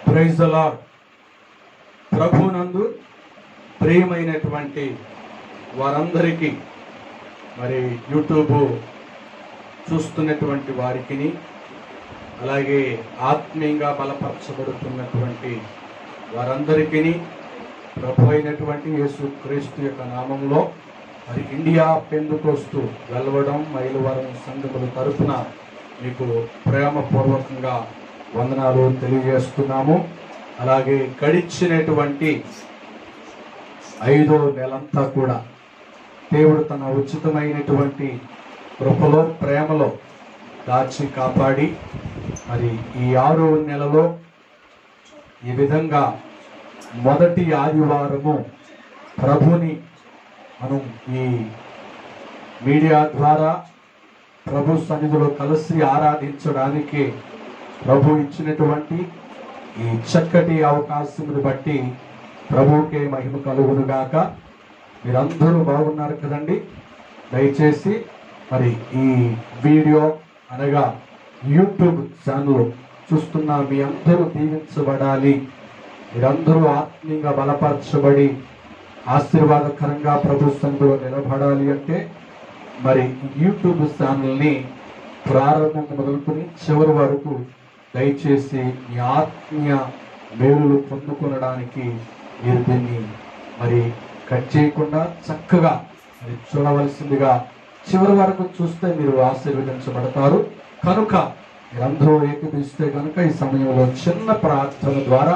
Praise the lord. ప్రభునందు ప్రియమైనటువంటి వారందరికీ, మరి యూట్యూబ్ చూస్తున్నటువంటి వారికి, అలాగే ఆత్మీయంగా బలపరచబడుతున్నటువంటి వారందరికీ ప్రభు అయినటువంటి యేసుక్రీస్తు యొక్క నామంలో మరి ఇండియా పెందుకోస్తు వెల్లవడం మైలవరం సంఘముల తరపున మీకు ప్రేమపూర్వకంగా వందనాలు తెలియజేస్తున్నాము. అలాగే గడిచినటువంటి 5వ నెలంతా కూడా దేవుడు తన ఉచితమైనటువంటి కృపలో ప్రేమలో దాచి కాపాడి మరి ఈ 6వ నెలలో ఈ విధంగా మొదటి ఆదివారము ప్రభుని మనం ఈ మీడియా ద్వారా ప్రభు సన్నిధిలో కలిసి ఆరాధించడానికి ప్రభు ఇచ్చినటువంటి ఈ చక్కటి అవకాశమును బట్టి ప్రభువుకే మహిమ కలుగునుగాక. మీరందరూ బాగున్నారు కదండి. దయచేసి మరి ఈ వీడియో అనగా యూట్యూబ్ ఛానల్ చూస్తున్న మీ అందరూ దీవించబడాలి, మీరందరూ ఆత్మీయంగా బలపరచబడి ఆశీర్వాదకరంగా ప్రభు సన్నిధిలో నిలబడాలి అంటే మరి యూట్యూబ్ ఛానల్ని ప్రారంభం మొదలుకొని చివరి వరకు దయచేసి మీ ఆత్మీయ మేలులు పొందుకొనడానికి మీరు దీన్ని మరి కట్ చేయకుండా చక్కగా మరి చూడవలసిందిగా చివరి వరకు చూస్తే మీరు ఆశీర్వదించబడతారు. కనుక మీరందరూ ఏకీపిస్తే కనుక ఈ సమయంలో చిన్న ప్రార్థన ద్వారా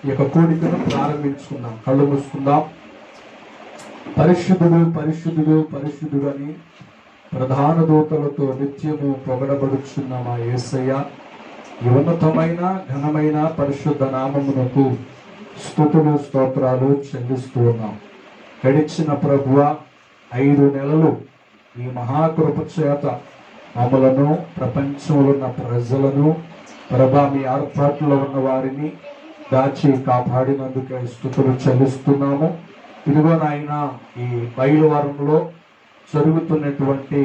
ఈ యొక్క కూడికను ప్రారంభించుకుందాం. కళ్ళు మూసుకుందాం. పరిశుద్ధుడు పరిశుద్ధుడు పరిశుద్ధుడు అని ప్రధాన దూతలతో నిత్యము పొగడబడుచున్న మా యేసయ్య, ఈ ఉన్నతమైన ఘనమైన పరిశుద్ధ నామమునకు స్తుతులు స్తోత్రాలు చెల్లిస్తూ ఉన్నాం. గడిచిన ప్రభువ 5 నెలలు ఈ మహాకృప చేత మమ్మలను, ప్రపంచంలో ఉన్న ప్రజలను, ప్రభా మీ ఏర్పాట్లో ఉన్న వారిని దాచి కాపాడినందుకే స్తుతులు చెల్లిస్తున్నాము. ఇదిగో నాయన, ఈ బయలువారంలో జరుగుతున్నటువంటి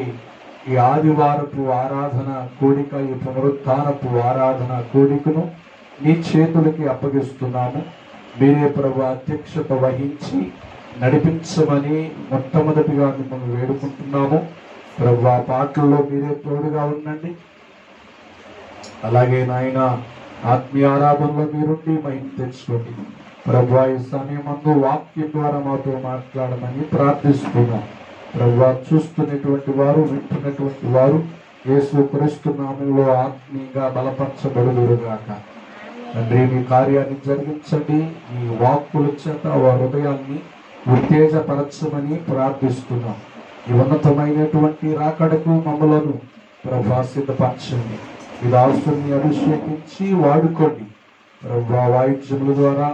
ఈ ఆదివారపు ఆరాధన కూడిక, ఈ పునరుత్థానపు ఆరాధన కూడికను నీ చేతులకి అప్పగిస్తున్నాము. మీరే ప్రభు అధ్యక్షత వహించి నడిపించమని మొట్టమొదటిగా మిమ్మల్ని వేడుకుంటున్నాము. ప్రభు ఆ పాటల్లో మీరే తోడుగా ఉండండి. అలాగే నాయన ఆత్మీయ ఆరాధనలో మీరుండి మహిమ తెచ్చుకోండి. ప్రభు ఈ సమయమందు వాక్యం ద్వారా మాతో మాట్లాడమని ప్రార్థిస్తున్నాం. ప్రభు చూస్తున్నటువంటి వారు, వింటున్నటువంటి వారు యేసుక్రీస్తు నామములో ఆత్మీయంగా బలపరచబడుదురుగాక. తండ్రి, మీ కార్యాన్ని జరిగించండి. ఈ వాక్కుల చేత వారి హృదయాన్ని ఉత్తేజపరచమని ప్రార్థిస్తున్నాం. ఈ ఉన్నతమైనటువంటి రాకడకు మమ్మలను ప్రభు సిద్ధపరచండి. ఈ దాసుని అభిషేకించి వాడుకోండి. ప్రభు వాయిద్యముల ద్వారా,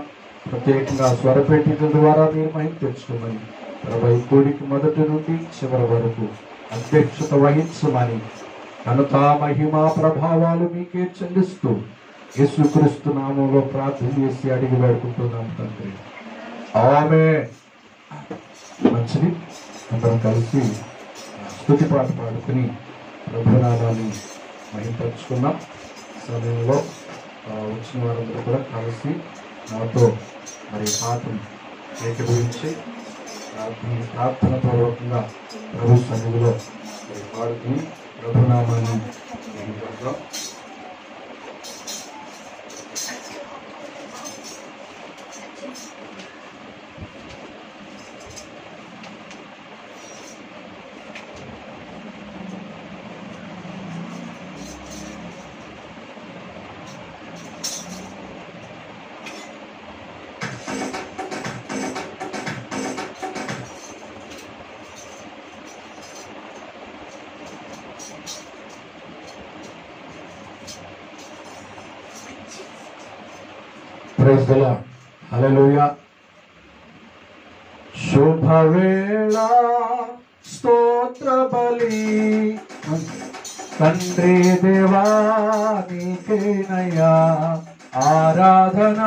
ప్రత్యేకంగా స్వరపేటికల ద్వారా మీరు మహిమ తెచ్చుకోమని ప్రభు ఈ కూడికి మొదటి నుండి చివరి వరకు అధ్యక్షత వహించమని ఘనత మహిమ ప్రభావాలు మీకే చెల్లిస్తూ యేసుక్రీస్తు నామంలో ప్రార్థన చేసి అడిగి వేడుకుంటున్నాం తండ్రి. ఆమేన్. మంచిది. అందరం కలిసి స్తుతి పాట పాడుకుని ప్రభునామాన్ని మహిమపరుచుకున్నాం. సమయంలో వచ్చిన వారందరూ కూడా కలిసి నాతో మరి పాటను ఏకీభవించి ప్రార్థన పూర్వకంగా ప్రభు సన్నిధిలో పాడుకుని ప్రభునామాన్ని మహిమపరుద్దాం. Praise the lord. హల్లెలూయా. శుభవేళ స్తోత్ర బలి తండ్రి దేవా నీకేనయ్యా ఆరాధన,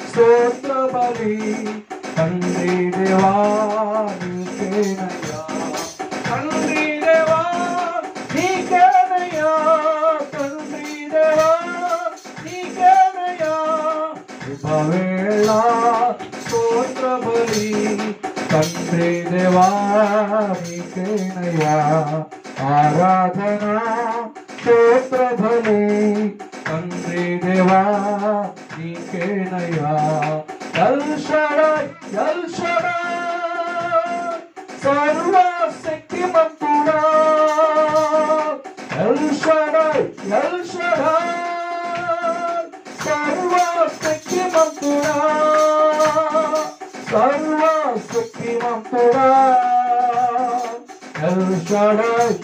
స్తోత్ర బలి తండ్రి దేవా నీకేనయ్యా, తండ్రి దేవా నీకేనయ్యా, తండ్రి దేవా నీకేనయ్యా శుభవేళ స్తోత్ర బలి తండ్రి దేవా నీకేనయ్యా ఆరాధన స్తోత్ర బలి తండ్రి దేవా నీకేనయ్యా ఎల్ షడాయ్ సర్వశక్తిమంతుడా ఎల్ షడాయ్ సర్వశక్తిమంతుడా సర్వశక్తిమంతుడా ఎల్ షడాయ్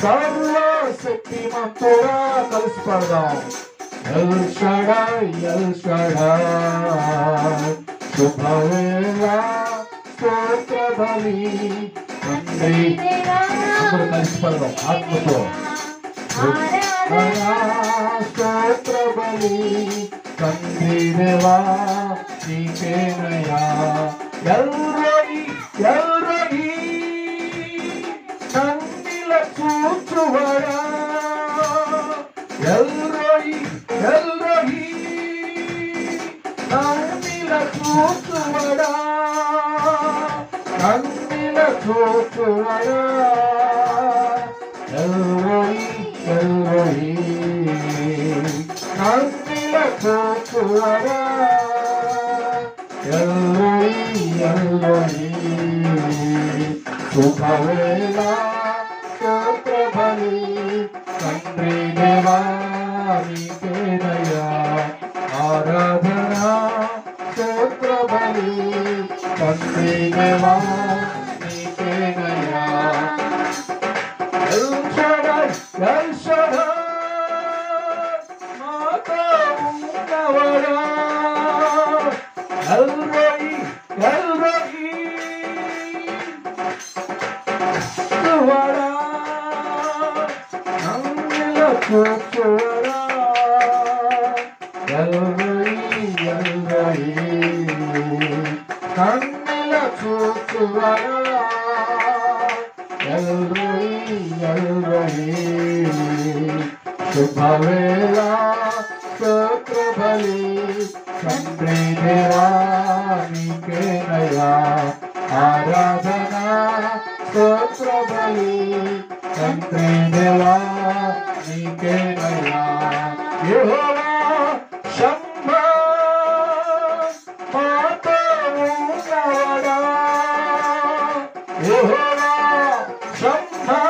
సర్వశక్తిమంతుడా కలిసి పడదాం ఎల్ షడాయ్ శుభవేళ స్తోత్ర బలి తండ్రి అందరూ కలిసి పడదాం ఆత్మతో స్తోత్ర బలి తండ్రి దేవా నీకేనయ్యా ఎల్రోయి నన్నిల చూచువడా ఎల్రోయి నన్నిల చూచువడా నన్నిల చూచువడా ఎల్రోయి నన్నిల చూచువడా ఎల్రోయి శుభవేళ స్తోత్ర బలి తండ్రి దేవా నీకేనయ్యా ఆరాధన స్తోత్ర బలి తండ్రి దేవా నీకేనయ్యా ఎల్ షడాయ్ మాతో ఉన్నవడా ఎల్రోయి చూవడా నన్నిల చూచువడా ఎల్రోయి నన్నిల చూచువడా ఎల్రోయి శుభవేళ స్తోత్ర బలి తండ్రి దేవా నీకేనయ్యా ఆరాధన స్తోత్ర బలి తండ్రి దేవా నీకేనయ్యా యెహోవా షమ్మా మాతో ఉన్నవాడా యెహోవా షమ్మా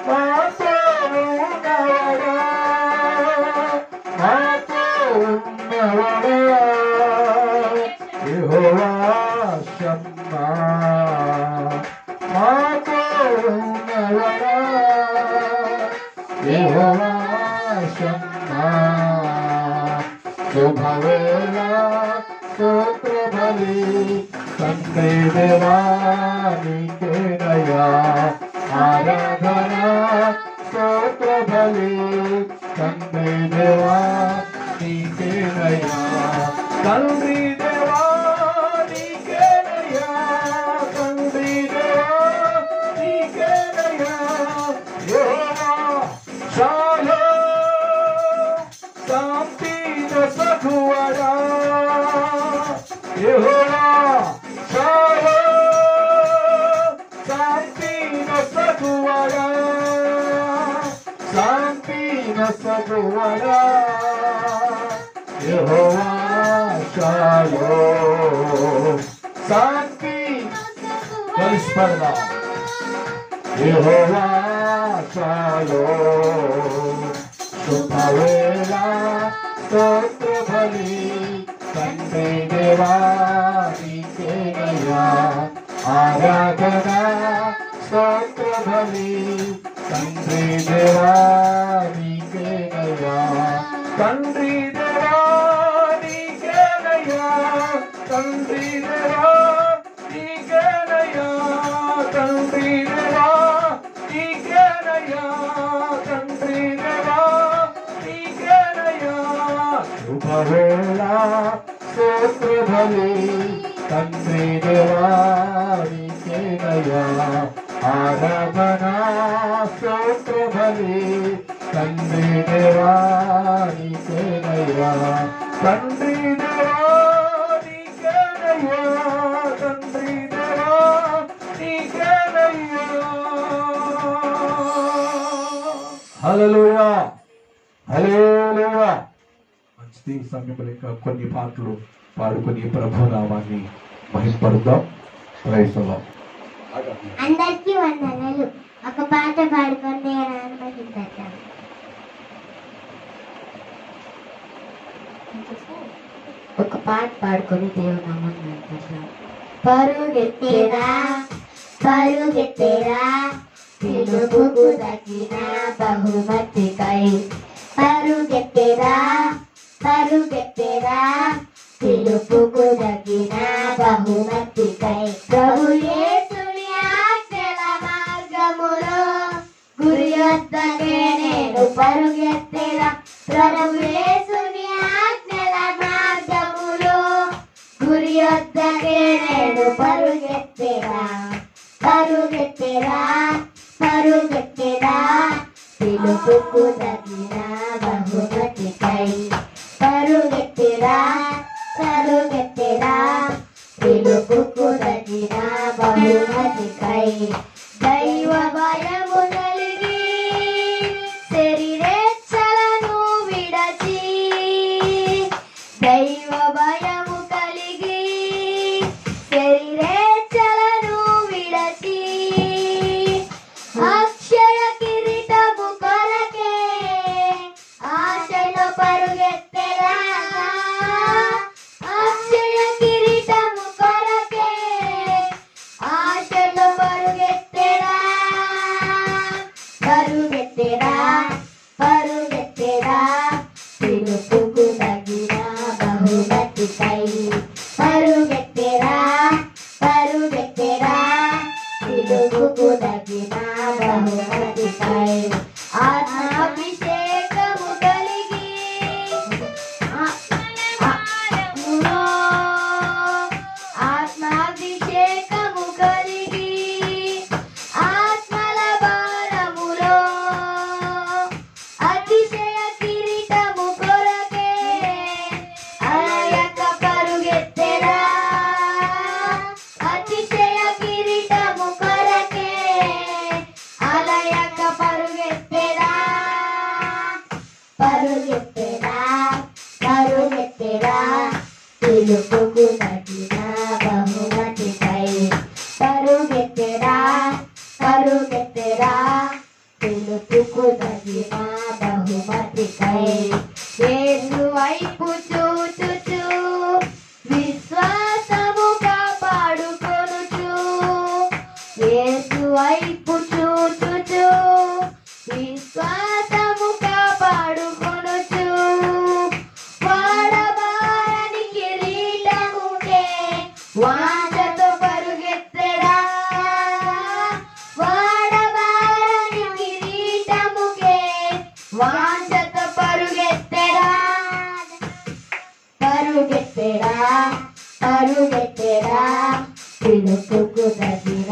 మాతో ఉన్నవాడా మాతో ఉన్నవాడా యెహోవా షమ్మా మాతో ఉన్నవాడా యెహోవా షమ్మా శుభవేళ స్తోత్ర బలి తండ్రి దేవా నీకేనయ్యా ఆరాధన స్తోత్ర బలి తండ్రి దేవా నీకేనయ్యా తండ్రి దేవా నీకేనయ్యా తండ్రి దేవా నీకేనయ్యా యెహోవా షాలోమ్ శాంతి నొసగువడా యెహోవా షాలోమ్ శాంతి నొసగువడా శాంతి నొసగువడా యెహోవా షాలోమ్ శాంతి కలిసి పడదాం యెహోవా షాలోమ్ శుభవేళ స్తోత్ర బలి తండ్రి దేవా నీకేనయ్యా ఆరాధన స్తోత్ర బలి తండ్రి దేవా నీకేనయ్యా తండ్రి దేవా నీకేనయ్యా తండ్రి దేవా నీకేనయ్యా తండ్రి దేవా నీకేనయ్యా తండ్రి దేవా నీకేనయ్యా శుభవేళ స్తోత్ర బలి తండ్రి దేవా నీకేనయ్యా ఆరాధన స్తోత్ర బలి తండ్రి దేవా నీకేనయ్యా, తండ్రి దేవా నీకేనయ్యా, తండ్రి దేవా నీకేనయ్యా. హల్లెలూయా హల్లెలూయా. మంచిది. సమయంలో ఇంకా కొన్ని పాటలు పాడుకొని ప్రభు నామాన్ని మహిమపరుద్దాం. క్రైస్తవం. అందరికీ వందనాలు. ఒక పాట పాడుకొని దేవుని మహిమపరుద్దాం. ఒక పాట పాడుకొని దేవుని నామాన్ని మహిమపరుద్దాం. పరుగెత్తేరా పరుగెత్తేరా పిలుపుకు తగిన బహుమతికై, పరుగెత్తేరా పరుగెత్తేరా పిలుపుకు తగిన బహుమతికై. ప్రభు యేసుని ఆజ్ఞల మార్గములో గురి వద్దకే నేను పరుగెత్తేరా. ప్రభు యేసుని ఆజ్ఞల మార్గములో గురి వద్దకే నేను పరుగెత్తేరా. పరుగెత్తేరా పరుగెత్తేరా పిలుపుకు తగిన బహుమతికై. పరుగెత్తేరా పరుగెత్తేరా పిలుపుకు తగిన బహుమతికై. దైవ భయము కలిగి శరీరేచ్ఛలను విడచి, దైవ భయము కలిగి శరీరేచ్ఛలను విడచి, అక్షయ కిరీటము కొరకే ఆశతో పరుగెత్తెరా. అక్షయ కిరీటము కొరకే ఆశతో పరుగెత్తెరా. పరుగెత్తెరా పరుగెత్తెరా పిలుపుకు తగిన బహుమతికై. పరుగెత్తెరా పరుగెత్తెరా పిలుపుకు తగిన బహుమతికై. ఆత్మాభిషేకము కలిగి ఆత్మాభిషేకము కలిగి ఆత్మల భారములో అతిశయ కిరీటము కొరకే అలయక పరుగెత్తెరా. అతిశయ కిరీటము కొరకే అలయక పరుగెత్తెరా. పరుగెత్తెరా పరుగెత్తెరా పిలుపుకు తగిన బహుమతికై. పరుగెత్తెరా పరుగెత్తెరా పిలుపుకు తగిన బహుమతికై. యేసు వైపు చూచుచు విశ్వాసము కాపాడుకొనుచు, యేసు వైపు చూచుచు విశ్వాసము కాపాడుకొనుచు, వాడబారని కిరీటముకే వాంఛతో పరుగెత్తెరా. వాడబారని కిరీటముకే వాంఛతో పరుగెత్తెరా. పరుగెత్తెరా పరుగెత్తెరా పిలుపుకు తగిన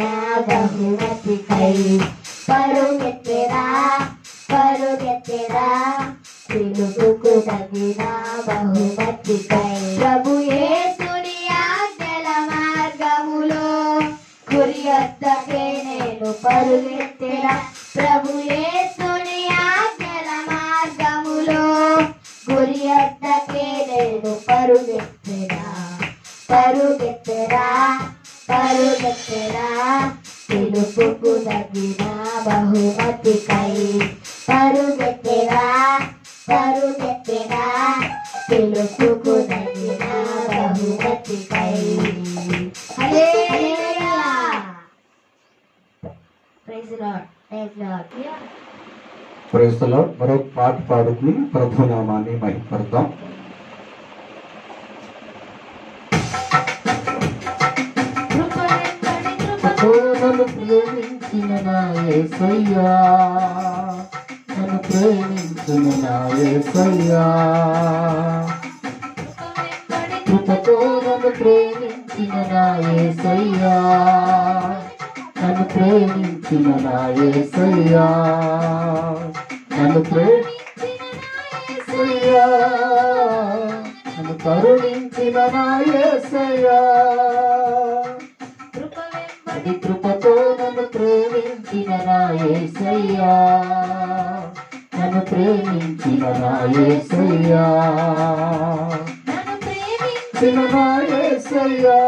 బహుమతికై. పరుగెత్తెరా పరుగెత్తెరా పిలుపుకు తగిన బహుమతికై. ప్రభు యేసుని ఆజ్ఞల మార్గములో గురి వద్దకే నేను పరుగెత్తెరా. ప్రభు యేసుని ఆజ్ఞల మార్గములో గురి వద్దకే నేను పరుగెత్తెరా. పరుగెత్తెరా పరుగెత్తెరా పిలుపుకు తగిన బహుమతికై. పరుగెత్తెరా పరుగెత్తెరా పిలుపుకు తగిన బహుమతికై. హల్లెలూయా. Praise the lord. Praise the lord. Praise the lord. మరొక పాట పాడుకుని ప్రభు నామాన్ని మహిమపరుద్దాం. నన్ను ప్రేమించిన నా యేసయ్యా, నన్ను ప్రేమించిన నా యేసయ్యా, కృపతో నన్ను ప్రేమించిన నా యేసయ్యా, నన్ను ప్రేమించిన నా యేసయ్యా, నన్ను ప్రేమించినయ్యా, నన్ను కరుణించిన నా యేసయ్యా, అది కృపతో నన్ను ప్రేమించిన నా యేసయ్యా, నన్ను ప్రేమించిన నా యేసయ్యా, ప్రేమించిన నా యేసయ్యా,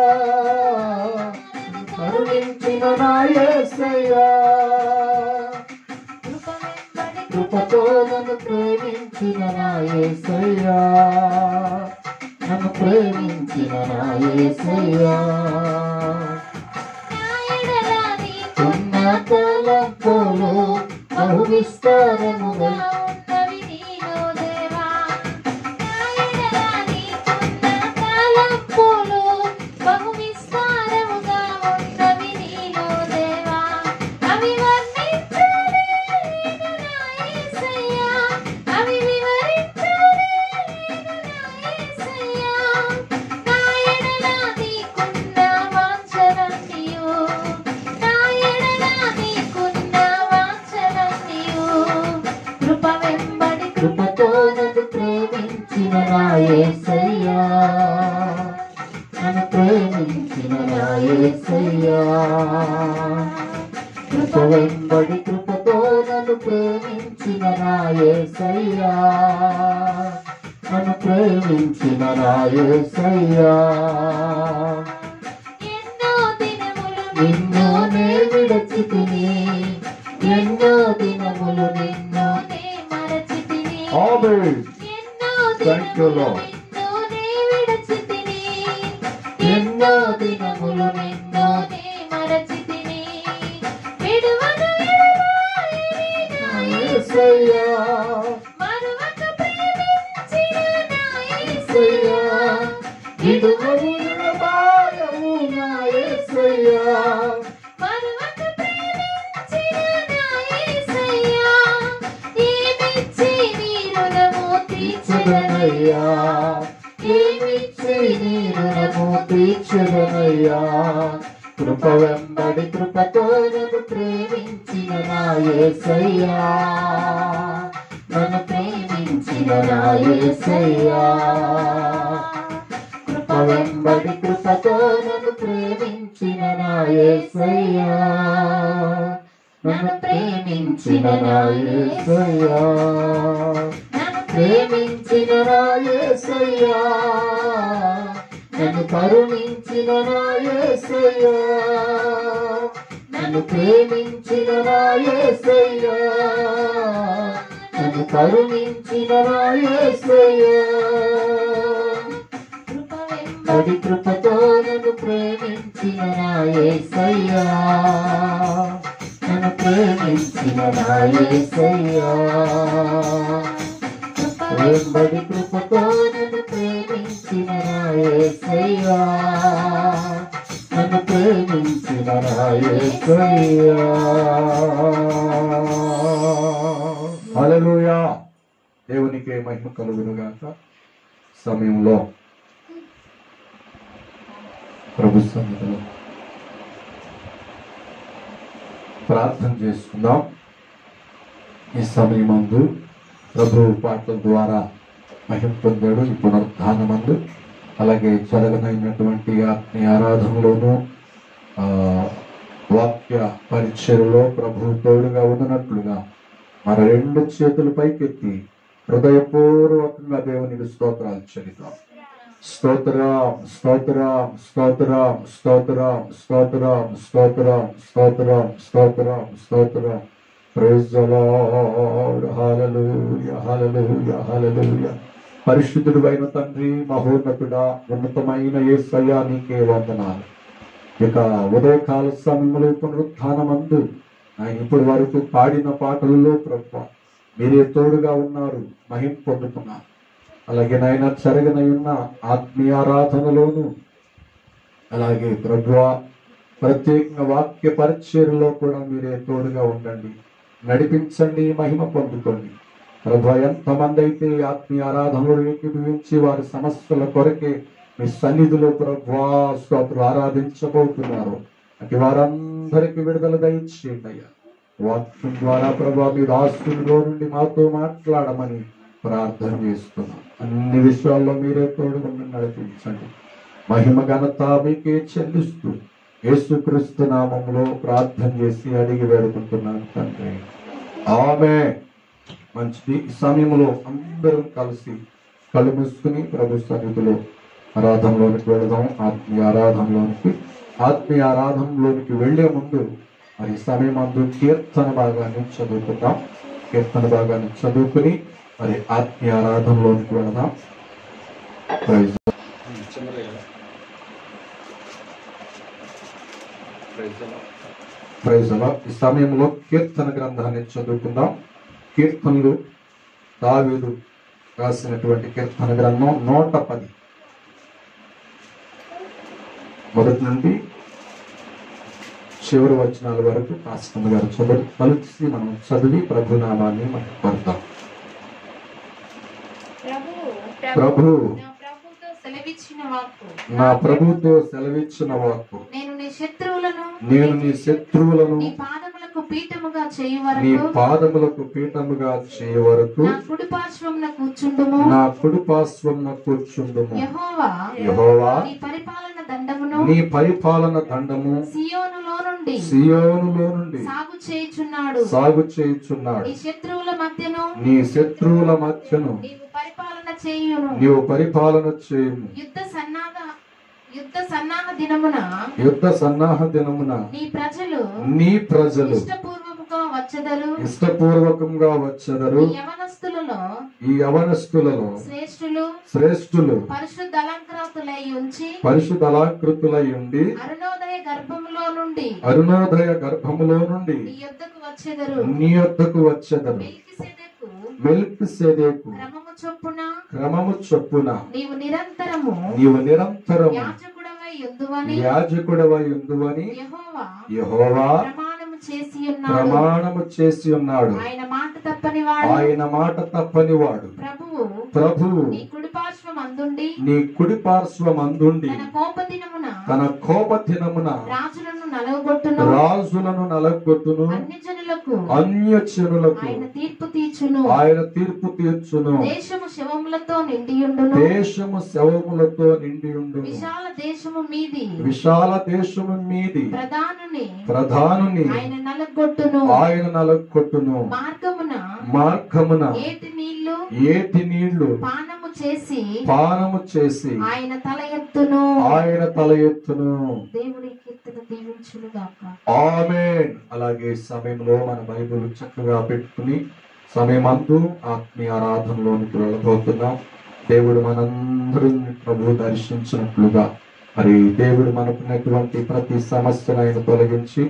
కరుణించిన నా యేసయ్యా, కృపతో నన్ను ప్రేమించిన నా యేసయ్యా, నన్ను ప్రేమించిన నా యేసయ్యా, ఉన్న తలంపులు బహు విస్తారముగా ఉన్నవి నీలో దేవా, తలంపులు బహు విస్తారముగా ఉన్నవి నీలో దేవా, అవి వర్ణించలేను నా యేసయ్యా, అవి వివరించలేను నా యేసయ్యా, నా ఎడల నీకున్న వాంఛలన్నీయు, నా ఎడల నీకున్న వాంఛలన్నీయు, కృప వెంబడి కృపతో నన్ను ప్రేమించిన నా యేసయ్యా, నన్ను ప్రేమించిన నా యేసయ్యా, కృప వెంబడి కృపతో నన్ను ప్రేమించిన నా యేసయ్యా, నన్ను ప్రేమించిన నా యేసయ్యా, ఎన్నో దినములు నిన్ను నే విడచితిని, ఎన్నో దినములు నిన్ను నే మరచితిని, ఎన్నో దినములు నిన్ను నే విడచితిని, ఎన్నో దినములు నిన్ను నే మరచితిని, విడువను ఎడబాయని నా యేసయ్యా, మరువక ప్రేమించిన నా యేసయ్యా, విడువను ఎడబాయవు నా యేసయ్యా, మరువక ప్రేమించిన నా యేసయ్యా, ఏమిచ్చి నీ రుణము తీర్చెదనయ్యా, ఏమిచ్చి నీ రుణము తీర్చెదనయ్యా, కృప వెంబడి కృపతో నన్ను ప్రేమించిన నా యేసయ్యా, నన్ను ప్రేమించిన నా యేసయ్యా, కృప వెంబడి కృపతో నన్ను ప్రేమించిన నా యేసయ్యా, నన్ను ప్రేమించిన నా యేసయ్యా, నన్ను ప్రేమించిన నా యేసయ్యా, నన్ను కరుణించిన నా యేసయ్యా, నన్ను ప్రేమించిన నా యేసయ్యా, నన్ను కరుణించిన నా యేసయ్యా, అది కృపతో నన్ను ప్రేమించిన నా యేసయ్యా, నన్ను ప్రేమించిన నా యేసయ్యా, వెంబడి కృపతో నన్ను ప్రేమించిన నా యేసయ్యా, నన్ను ప్రేమించిన నా యేసయ్యా. హల్లెలూయా. దేవునికి మహిమ కలుగును గాక. సమయంలో ప్రభు సన్నిధిలో ప్రార్థన చేసుకుందాం. ఈ సమయమందు ప్రభు పాటల ద్వారా మహిమ పొందాడు. ఈ పునరుద్ధానమందు అలాగే జరగనైనటువంటి ఆత్మీయ ఆరాధనలోను వాక్య పరిచర్యలో ప్రభు తోడుగా ఉన్నట్లుగా మన రెండు చేతులు పైకెత్తి హృదయపూర్వకంగా దేవునికి స్తోత్రాలు చెల్లిద్దాం. స్తోత్రం స్తోత్రం స్తోత్రం స్తోత్రం స్తోత్రం స్తోత్రం స్తోత్రం స్తోత్రం స్తోత్రం. Praise the lord. హల్లెలూయా హల్లెలూయా హల్లెలూయా. పరిశుద్ధుడు అయిన తండ్రి, మహోన్నతుడా, ఉన్నతమైన యేసయ్యా నీకే వందనాలు. ఇక ఉదయకాల సమయంలో పునరుత్థానమందు ఆయన ఇప్పటి వరకు పాడిన పాటలలో ప్రభువా మీరే తోడుగా ఉన్నారు, మహిమ పొందుతున్నారు. అలాగే నాయన జరగనై ఉన్న ఆత్మీయ ఆరాధనలోను అలాగే ప్రభువా ప్రత్యేకంగా వాక్య పరిచర్యలో కూడా మీరే తోడుగా ఉండండి, నడిపించండి, మహిమ పొందుకోండి. ప్రభువా ఎంతమంది అయితే ఆత్మీయ ఆరాధనలు ఏకీభవించి వారి సమస్యల కొరకే మీ సన్నిధిలో ప్రభువా స్తోత్రం ఆరాధించబోతున్నారు, అటు వారందరికీ విడుదల దయచేయండి అయ్యా. వాక్యం ద్వారా ప్రభా మీ దాసుల్లో నుండి మాతో మాట్లాడమని ప్రార్థన చేస్తున్నాం. అన్ని విషయాల్లో మీరే తోడుగా నడిపించండి. మహిమ ఘనత మీకే చెల్లిస్తూ యేసుక్రీస్తు నామములో ప్రార్థన చేసి అడిగి వేడుకుంటున్నాను తండ్రి. ఆమేన్. మంచిది. ఈ సమయంలో అందరం కలిసి కళ్ళు మూసుకుని ప్రభు సన్నిధిలో ఆరాధనలోనికి వెళదాం. ఆత్మీయ ఆరాధనలోనికి వెళ్లే ముందు మరి సమయం అందు కీర్తన భాగాన్ని చదువుకుందాం. కీర్తన భాగాన్ని చదువుకుని మరి ఆత్మీయ ఆరాధనలోనికి వెళదాం. Praise lord. ఈ సమయంలో కీర్తన గ్రంథాన్ని చదువుకుందాం. కీర్తనలు దావీదు రాసినటువంటి కీర్తన గ్రంథం 110 మొదటి నుండి చివరి వచనాల వరకు పాస్టర్ గారు కలిసి మనం చదివి ప్రభునామాన్ని మనం పడతాం. నా ప్రభుతో సెలవిచ్చిన వాక్కు నేను నీ శత్రువులను నీ పాదములకు పీఠముగా చేయ వరకు నా కుడి పార్శ్వమున కూర్చుండుము. యెహోవా నీ పరిపాలన దండము సియోనులో నుండి సాగు చేయుచున్నాడు. నీ శత్రువుల మధ్యను నీవు పరిపాలన చేయుము. యుద్ధ సన్నాహ దినమున నీ ప్రజలు ఇష్టపూర్వకంగా వచ్చెదరు. ఈ యవనస్తులలో శ్రేష్ఠులు పరిశుద్ధ అలంకృతులై ఉండి అరుణోదయ గర్భములో నుండి నీ యొద్దకు వచ్చెదరు. మెల్కీసెదెకు క్రమము చొప్పున నీవు నిరంతరము యాజకుడవై యుందువని యెహోవా ప్రమాణము చేసి ఉన్నాడు. ఆయన మాట తప్పని వాడు. ప్రభువు నీ కుడి పార్శ్వమందుండి తన కోపదినమున రాజులను నలగొట్టును. అన్యజనులకు ఆయన తీర్పు తీర్చును. దేశము శవములతో నిండియుండును. విశాల దేశము మీది ప్రధానుని ఆయన నలగొట్టును. మార్గమున ఏటి నీళ్లు పానము చేసి ఆయన తల ఎత్తును. దేవుడి కీర్తన దీవించునుగాక. ఆమేన్. అలాగే సమయంలో మన బైబిల్ చక్కగా పెట్టుకుని సమయమందు ఆత్మీయ ఆరాధనలోనికి వెళ్ళబోతున్నాం. దేవుడు మనందరిని ప్రభు దర్శించినట్లుగా మరి దేవుడు మనకున్నటువంటి ప్రతి సమస్యను ఆయన తొలగించి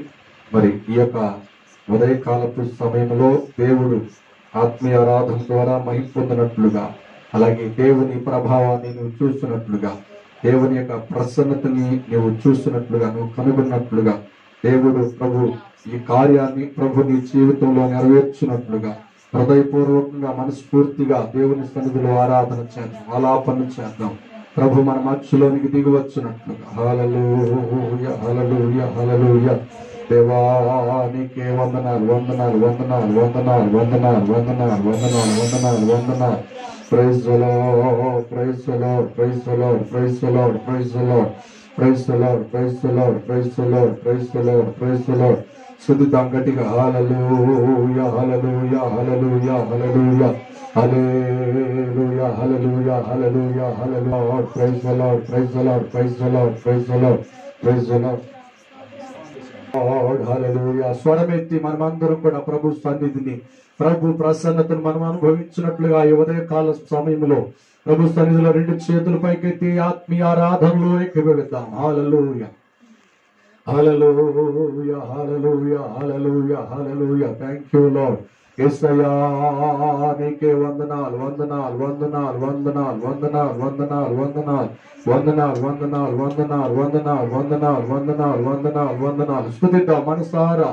మరి ఈ యొక్క ఉదయకాలపు సమయంలో దేవుడు ఆత్మీయ ఆరాధన ద్వారా మహిమ పొందినట్లుగా, అలాగే దేవుని ప్రభావాన్ని నువ్వు చూస్తున్నట్లుగా, దేవుని యొక్క ప్రసన్నతని నువ్వు చూస్తున్నట్లుగా, నువ్వు కనుగొన్నట్లుగా దేవుడు ప్రభు ఈ కార్యాన్ని ప్రభు నీ జీవితంలో నెరవేర్చినట్లుగా హృదయపూర్వకంగా మనస్ఫూర్తిగా దేవుని సన్నిధిలో ఆరాధన చేద్దాం, ఆలాపన చేద్దాం. ప్రభు మన మధ్యలోనికి దిగి వచ్చినట్లుగా. హల్లెలూయా హల్లెలూయా హల్లెలూయా. దేవానికే వందనాలు వందనాలు వందనాలు వందనాలు వందనాలు వందనాలు వందనాలు వందనాలు వందనాలు. Praise the lord, praise the lord, praise the lord, praise the lord, praise the lord, praise the lord, praise the lord, praise the lord, praise the lord, praise the lord. స్తుతిద్దాం గట్టిగా. హల్లెలూయా హల్లెలూయా హల్లెలూయా హల్లెలూయా హల్లెలూయా హల్లెలూయా హల్లెలూయా హల్లెలూయా. Praise the lord, praise the lord, praise the lord, praise the lord, praise the lord. హల్లెలూయా. స్వరమెత్తి మనమందరం కూడా ప్రభు సన్నిధిని, ప్రభు ప్రసన్నతను మనం అనుభవించినట్లుగా ఈ ఉదయకాల సమయంలో ప్రభు సన్నిధిలో రెండు చేతుల పైకెత్తి ఆత్మీయ ఆరాధనలోకి వెళుద్దాం. హల్లెలూయా హల్లెలూయా హల్లెలూయా హల్లెలూయా హల్లెలూయా. Thank you lord. యేసయ్యా నీకే వందనాలు వందనాలు వందనాలు వందనాలు వందనాలు వందనాలు వందనాలు వందనాలు వందనాలు వందనాలు వందనాలు వందనాలు వందనాలు వందనాలు వందనాలు. స్తుతిద్దాం మనసారా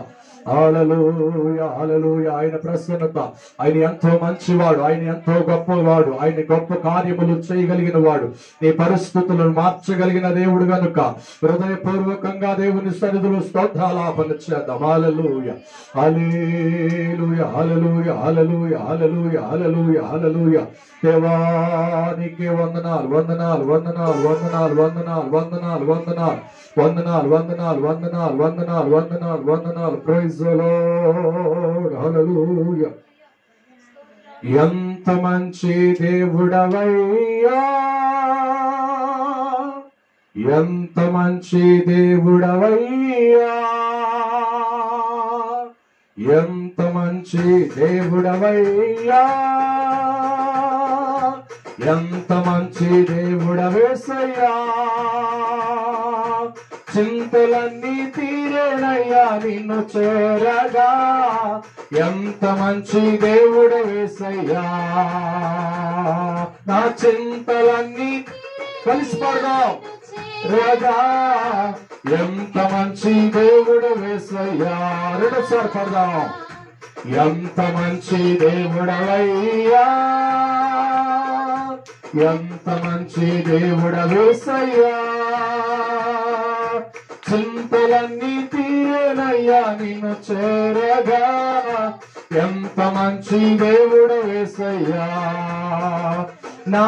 హల్లెలూయా హల్లెలూయా. ఆయన ప్రసన్నత, ఆయన ఎంతో మంచివాడు, ఆయన ఎంతో గొప్పవాడు, ఆయన గొప్ప కార్యములు చేయగలిగిన వాడు, నీ పరిస్థితులను మార్చగలిగిన దేవుడు గనుక హృదయపూర్వకంగా దేవుని సన్నిధిలో స్తోత్రాలాపన చేద్దాం. హల్లెలూయా హల్లెలూయా హల్లెలూయా హల్లెలూయా హల్లెలూయా హల్లెలూయా హల్లెలూయా. దేవానికి వందనాలు వందనాలు వందనాలు వందనాలు వందనాలు వందనాలు వందనాలు వందనాలు వందనాలు వందనాలు వందనాలు వందనాలు వందనాలు. Praise the lord. హల్లెలూయా. ఎంత మంచి దేవుడవయ్యా, ఎంత మంచి దేవుడవయ్యా, ఎంత మంచి దేవుడవయ్యా, ఎంత మంచి దేవుడవేసయ్యా. చింతలన్నీ తీరేనయ్యా నిన్ను చేరగా, ఎంత మంచి దేవుడవేసయ్యా. నా చింతలన్నీ కలిసి పడదాం రాజా, ఎంత మంచి దేవుడవేసయ్యా. రెండోసారి పడదాం. ఎంత మంచి దేవుడవయ్యా, ఎంత మంచి దేవుడవేసయ్యా. చింతలన్నీ తీరేనయ్యా నిన్ను చేరగా, ఎంత మంచి దేవుడవేసయ్యా. నా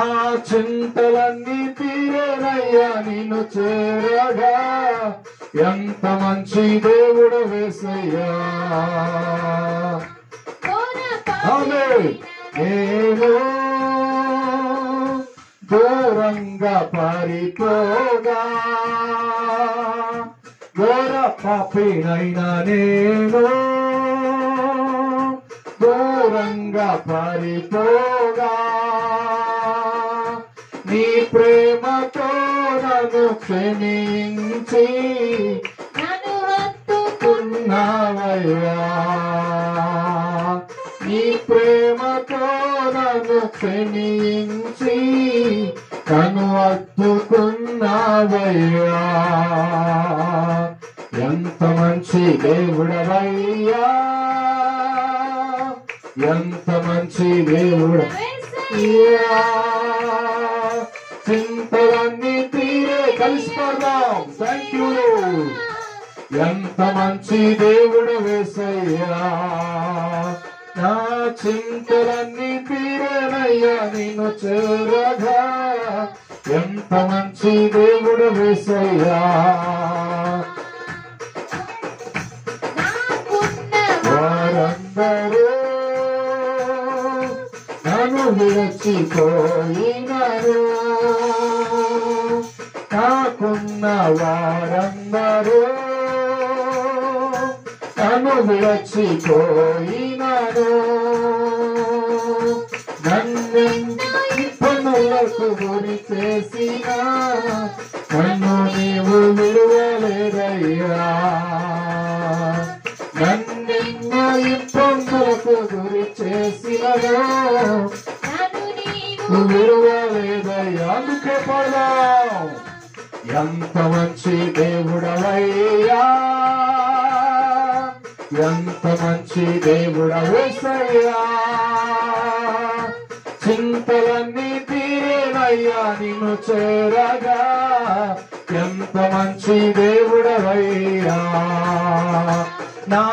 చింతలన్నీ తీరేనయ్యా నిన్ను చేరగా, ఎంత మంచి దేవుడవేసయ్యా. నేను దూరంగా పారిపోగా, ఘోర పాపినైనా నేను దూరంగా పారిపోగా, నీ ప్రేమతో నన్ను క్షమించి నన్ను హత్తుకున్నావయ్యా. ఉన్నావయ్యా. నీ ప్రేమతో నన్ను క్షమించి నన్ను హత్తుకున్నావయ్యా. ఎంత మంచి దేవుడవయ్యా, ఎంత మంచి దేవుడవయ్యా. చింతలన్నీ తీరే కలిసి పడదాం. Thank you. ఎంత మంచి దేవుడవేసయ్యా. నా చింతలన్నీ తీరేనయ్యా నిన్ను చేరగా, ఎంత మంచి దేవుడవేసయ్యా. వారందరూ నన్ను విడిచిపోయినారు, నాకున్న వారందరూ నన్ను విడిచిపోయినారు. నన్నులకు గురి చేసిన నన్ను నీవు విడువలేదయ్యా. నన్నెన్నో ఇబ్బందులకు గురి చేసినదో విడువలేదయ్యా. అందుకే పడదాం. ఎంత మంచి దేవుడవయ్యా, ఎంత మంచి దేవుడవేసయ్యా. చింతలన్నీ తీరేనయ్యా నిన్ను చేరగా, ఎంత మంచి దేవుడవయ్యా. నా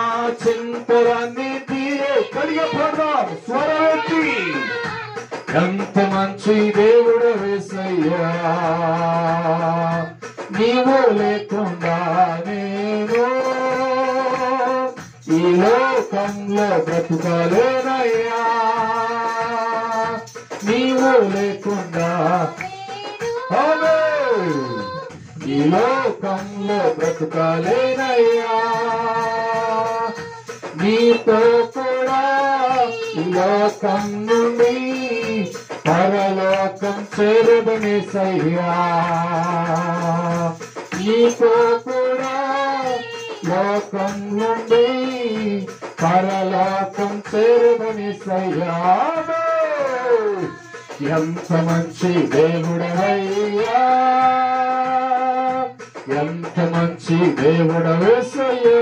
చింతలన్నీ తీరే కలిగపడదాం స్వరవెత్తి. ఎంత మంచి దేవుడవేసయ్యా. నీవు లేకుండా నేను ఈ లోకంలో బ్రతుకలేనయ్యా. నీవు లేకుండా ఈ లోకంలో బ్రతుకలేనయ్యా. నీతో కూడా ఈ లోకం నుండి పరలోకం చేరదనేసయ్యా. నీతో కూడా లోకం నుండి పరలోకం చేరదనేసయ్యా. ఎంత మంచి దేవుడవయ్యా, ఎంత మంచి దేవుడవేసయ్యా.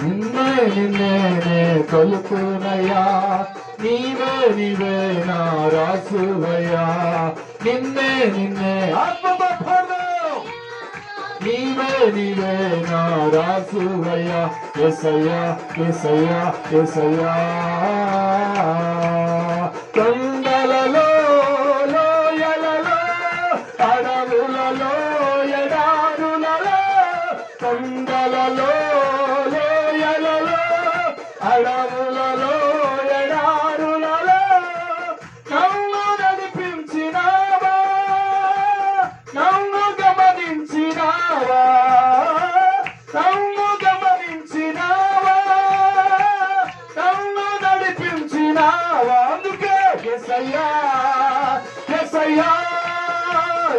నిన్నే నిన్నే నే కొలుకునయ్యా, నీవే నా రాసువయ్యా, నిన్నే నిన్నే ఆత్మతో పాడదాం. నీవే నా రాసువయ్యా, యేసయ్యా యేసయ్యా యేసయ్యా. కొండలలో లోయలలో అడవులలో ఎడారులలో, కొండలలో లోయలలో అడవులలో ఎడారులలో నన్ను నడిపించినావా, నన్ను గమనించినావా, నన్ను గమనించినావా, నన్ను నడిపించినావా. అందుకే యేసయ్యా యేసయ్యా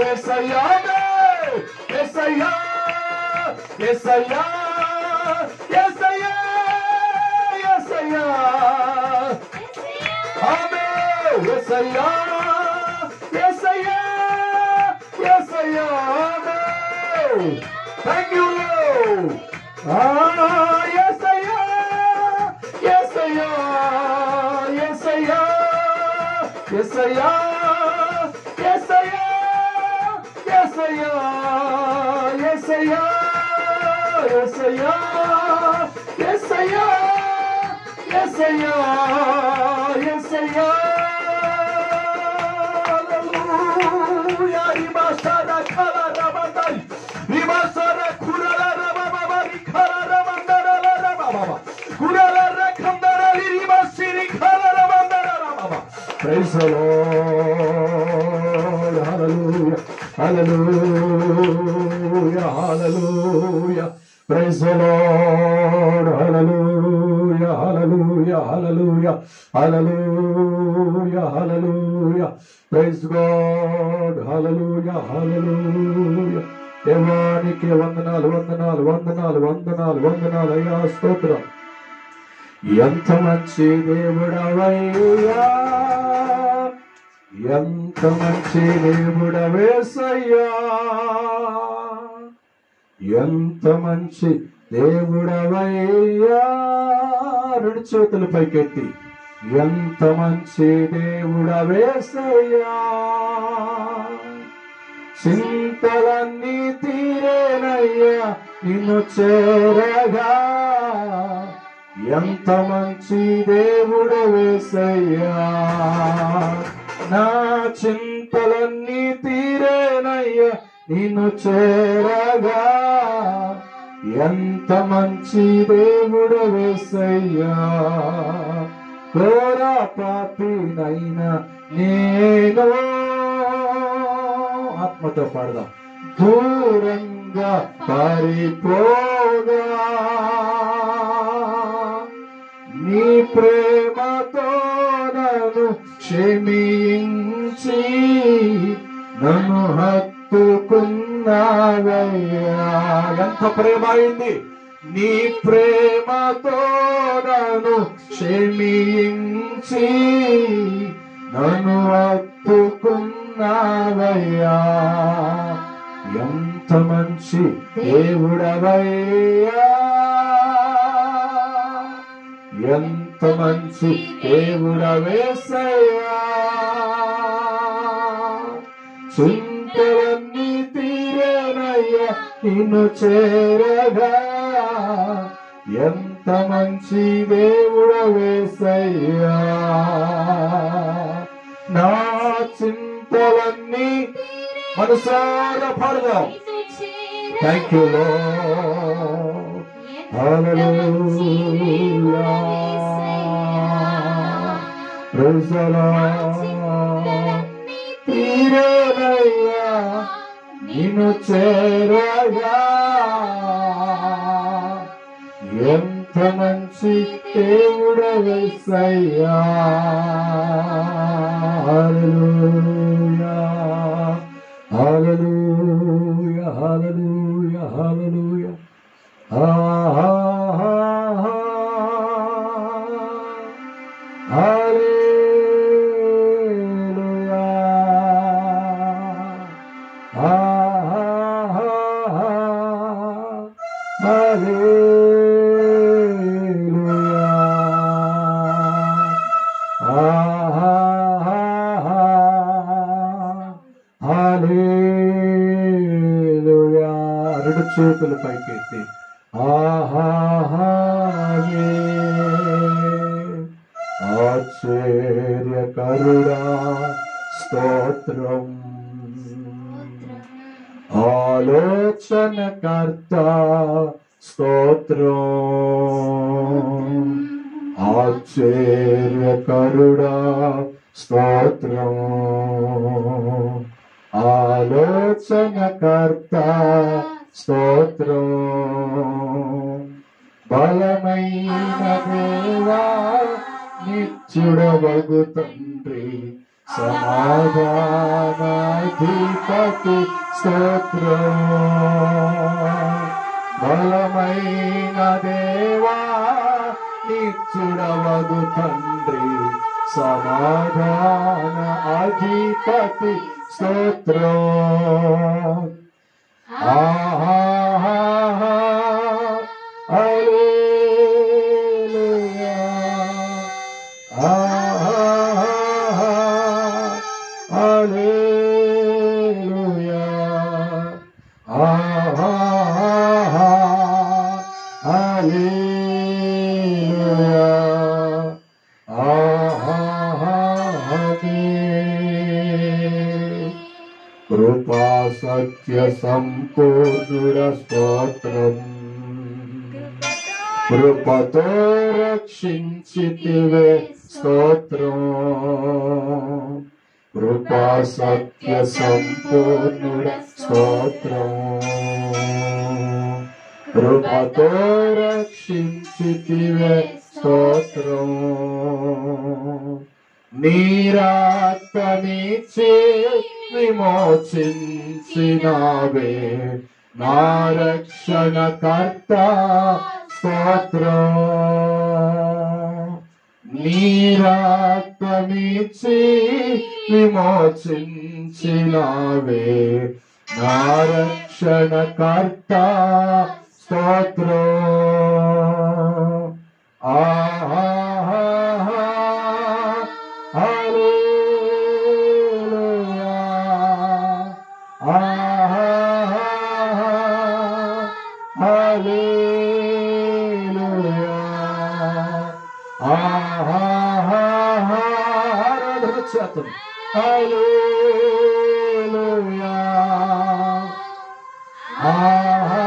యేసయ్యా యేసయ్యా యేసయ్యా యేసయ్యా యేసయ్యా ఆమేన్. యేసయ్యా యేసయ్యా యేసయ్యా ఆమేన్. Thank you lord. యేసయ్యా యేసయ్యా యేసయ్యా యేసయ్యా యేసయ్యా యేసయ్యా యేసయ్యా యేసయ్యా యేసయ్యా యేసయ్యా యేసయ్యా. హల్లెలూయా. ఇమాషారా కలరమందై ఇమాషారా కురలరమమమ రిఖలరమందరలరమమమ కురలరకందరలి ఇమాషిరి కలరమందరలమమ. Praise the lord. హల్లెలూయా హల్లెలూయా హల్లెలూయా. Praise the lord. హల్లెలూయా హల్లెలూయా హల్లెలూయా హల్లెలూయా హల్లెలూయా. Praise god. హల్లెలూయా హల్లెలూయా. దేవానికి వందనాలు వందనాలు వందనాలు వందనాలు వందనాలు అయ్యా. స్తోత్రం. ఎంత మంచి దేవుడవయ్యా, ఎంత మంచి దేవుడవేసయ్యా, ఎంత మంచి దేవుడవయ్యా. రెండు చేతులు పైకెత్తి ఎంత మంచి దేవుడవేసయ్యా. చింతలన్నీ తీరేనయ్యా నిన్ను చేరగా, ఎంత మంచి దేవుడవేసయ్యా. నా చింతలన్నీ తీరేనయ్యా నిన్ను చేరగా, ఎంత మంచి దేవుడవేసయ్యా. ఘోర పాపినైనా నేను, ఆత్మతో పాడదాం, దూరంగా పారిపోగా నీ ప్రేమతో నన్ను క్షమించి నన్ను హత్తుకున్నావయ్యా. ఎంత ప్రేమ అయింది. నీ ప్రేమతో నన్ను క్షమించి నన్ను హత్తుకున్నావయ్యా. ఎంత మంచి దేవుడవయ్యా, ఎంత మంచి దేవుడవేసయ్యా. చింతలన్నీ తీరేనయ్యా నిన్ను చేరగా, ఎంత మంచి దేవుడవేసయ్యా. నా చింతలన్నీ మనసారా పాడదాం. Thank you lord. హల్లెలూయా. Praise the lord. తీరేనయ్యా నిన్ను చేరగా, ఎంత మంచి దేవుడవేసయ్యా. హల్లెలూయా హల్లెలూయా హల్లెలూయా హల్లెలూయా. హల్లెలూయా. హల్లెలూయా. ఆహాహావే ఆశ్చర్యకరుడా స్తోత్రం ఆలోచనకర్త స్తోత్రం ఆశ్చర్యకరుడా స్తోత్రం ఆలోచనకర్త స్తోత్రం బలమైన దేవా నిత్యుడవగు తండ్రి సమాధానాధిపతి స్తోత్రం బలమైన దేవా నిత్యుడవగు తండ్రి సమాధాన అధిపతి స్తోత్రం ఆహా హల్లెలూయా ఆహా హల్లెలూయా ఆహా హల్లెలూయా కృపా సత్య సంపూర్ణుడ స్తోత్రం కృపతో రక్షించితివే స్తోత్రం కృపా సత్య సంపూర్ణుడ స్తోత్రం కృపతో రక్షించితివే స్తోత్రం నీరాత్మనిచ్చే విమోచించినావే నా రక్షణకర్త స్తోత్రం నీరాత్మనిచ్చి విమోచించినావే నా రక్షణకర్త స్తోత్రం ఆహా హల్లెలూయా ఆహా హల్లెలూయా ఆహా ఆరాధన చేద్దాం హల్లెలూయా ఆహా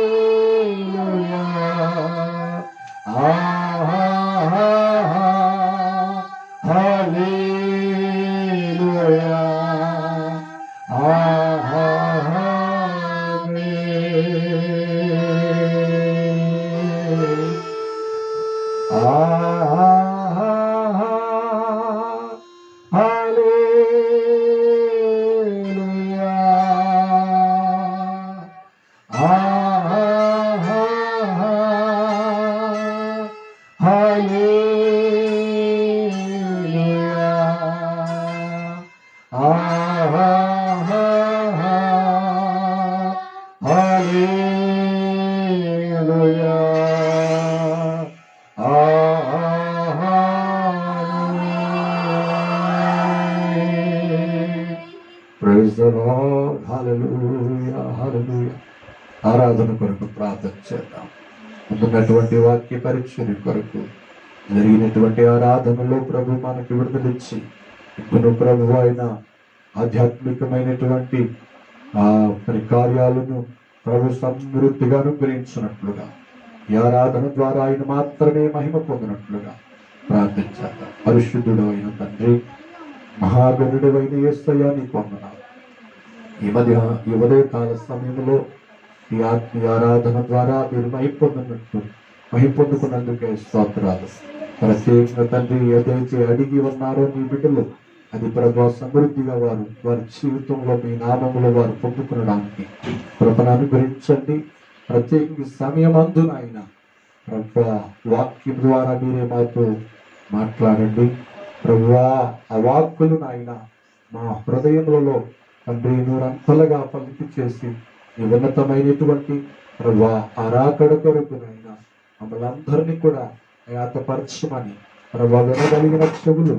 హల్లెలూయా ఆహా హల్లెలూయా ఆహా హల్లెలూయా Praise the Lord. Hallelujah. Hallelujah. ఆరాధన కొరకు ప్రార్థన చేద్దాం. ఉన్నటువంటి వాక్య పరిచర్య కొరకు జరిగినటువంటి ఆరాధనలో ప్రభు మనకి విడుదలిచ్చి ఇప్పుడు ప్రభు అయిన ఆధ్యాత్మికమైనటువంటి మరి కార్యాలను ప్రభు సమృద్ధిగా అనుగ్రహించినట్లుగా ఈ ఆరాధన ద్వారా ఆయన మాత్రమే మహిమ పొందినట్లుగా ప్రార్థించేద్దాం. పరిశుద్ధుడు అయిన తండ్రి, మహాగణుడు అయిన యేసయ్యా నీకు వందనాలు. ఈ ఉదయకాల సమయంలో ఈ ఆత్మీయ ఆరాధన ద్వారా మీరు మహిపొందుకున్నందుకే స్తోత్రాలు. ప్రత్యేకంగా తండ్రి ఏదైతే అడిగి ఉన్నారో మీ బిడ్డలు అది ప్రభు సమృద్ధిగా వారి జీవితంలో మీ నామంలో వారు పొందుకునడానికి కృపను అనుగ్రహించండి. ప్రత్యేకంగా సమయమందున ఆయన ప్రభు వాక్యం ద్వారా మీరే మాతో మాట్లాడండి. ప్రభువా ఆ వాక్కులు ఆయన మా హృదయములలో తండ్రి నూరంతలుగా పలికి చేసి ఈ ఉన్నతమైనటువంటి ప్రభువా ఆరాకడ కొరకునైనా మమ్మల్ని అందరినీ కూడా యాతపరచమని ప్రభు వినగలిగిన చెవులు,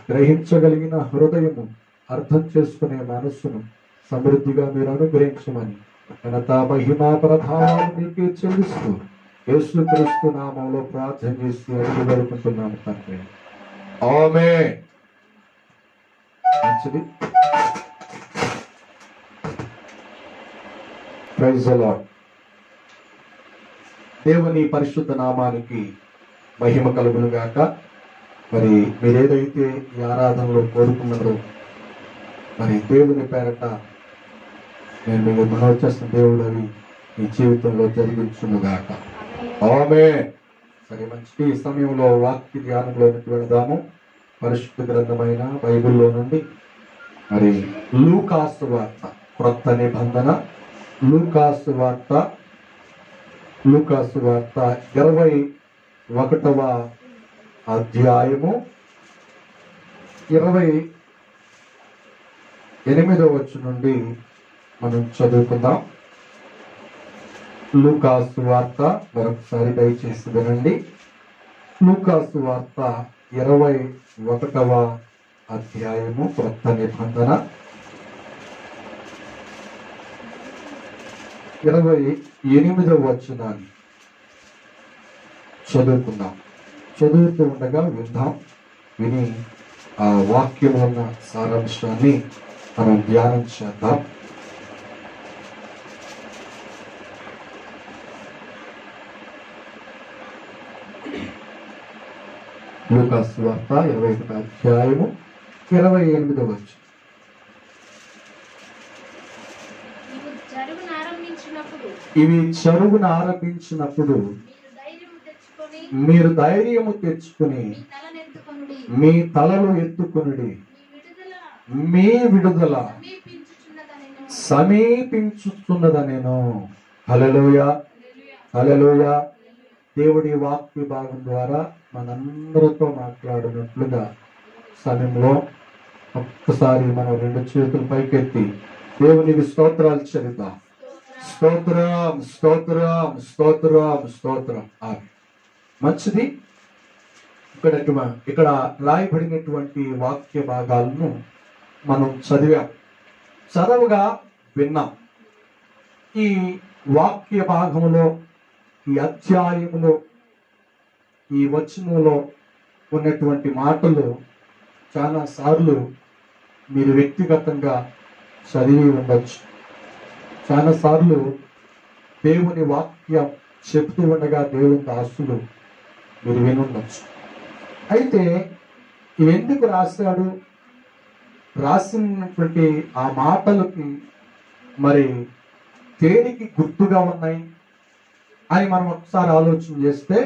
గ్రహించగలిగిన హృదయము, అర్థం చేసుకునే మనస్సును సమృద్ధిగా మీరు అనుగ్రహించమని ఘనత మహిమా ప్రభావాలు మీకే చెల్లిస్తూ యేసుక్రీస్తు నామంలో ప్రార్థన చేసి అడుగు వేడుకుంటున్నాము తండ్రి. ఆమేన్. మంచిది. Praise the lord. దేవుని పరిశుద్ధ నామానికి మహిమ కలుగును గాక. మరి మీరేదైతే ఈ ఆరాధనలో కోరుకున్నారో మరి దేవుని పేరట నేను మీకు మనవి చేస్తున్న దేవుడు అవి మీ జీవితంలో జరిగించును గాక. ఆమేన్. సరే, మంచి ఈ సమయంలో వాక్య ధ్యానంలోనికి వెళదాము. పరిశుద్ధ గ్రంథమైన బైబిల్లో నుండి మరి లూకాసు వార్త, క్రొత్త నిబంధన లూకాసు వార్త 21వ అధ్యాయము 28వ వచనం నుండి మనం చదువుకుందాం. లూకాసు వార్త మరొకసారి దయచేసి వినండి. లూకాసు వార్త 21వ అధ్యాయము క్రొత్త నిబంధన 28వ వచనాన్ని చదువుకుందాం. చదువుతూ ఉండగా విందాం. విని ఆ వాక్యం ఉన్న సారాంశాన్ని మనం ధ్యానం చేద్దాం. లూకాసు వార్త 21వ అధ్యాయము 28వ వచనం. ఇవి జరుగున ఆరంభించినప్పుడు మీరు ధైర్యము తెచ్చుకుని మీ తలలు ఎత్తుకునుడి, మీ విడుదల సమీపించుచున్నదనెను. హల్లెలూయా, హల్లెలూయా. దేవుడి వాక్య భాగం ద్వారా మనందరితో మాట్లాడినట్లుగా సమయంలో ఒక్కసారి మనం రెండు చేతులు పైకెత్తి దేవునికి స్తోత్రాలు చెల్లిద్దాం. స్తోత్రం, స్తోత్రం, స్తోత్రం, స్తోత్రం. మంచిది. ఇక్కడ రాయబడినటువంటి వాక్య భాగాలను మనం చదవగా విన్నాం. ఈ వాక్య భాగంలో, ఈ అధ్యాయములో, ఈ వచనంలో ఉన్నటువంటి మాటలు చాలా సార్లు మీరు వ్యక్తిగతంగా చదివి ఉండొచ్చు. చాలా సార్లు దేవుని వాక్యం చెప్తూ ఉండగా దేవుని దాసులు మీరు వినుండొచ్చు. అయితే ఎందుకు రాశాడు, రాసినటువంటి ఆ మాటలకి మరి దేనికి గుర్తుగా ఉన్నాయి అని మనం ఒకసారి ఆలోచన చేస్తే,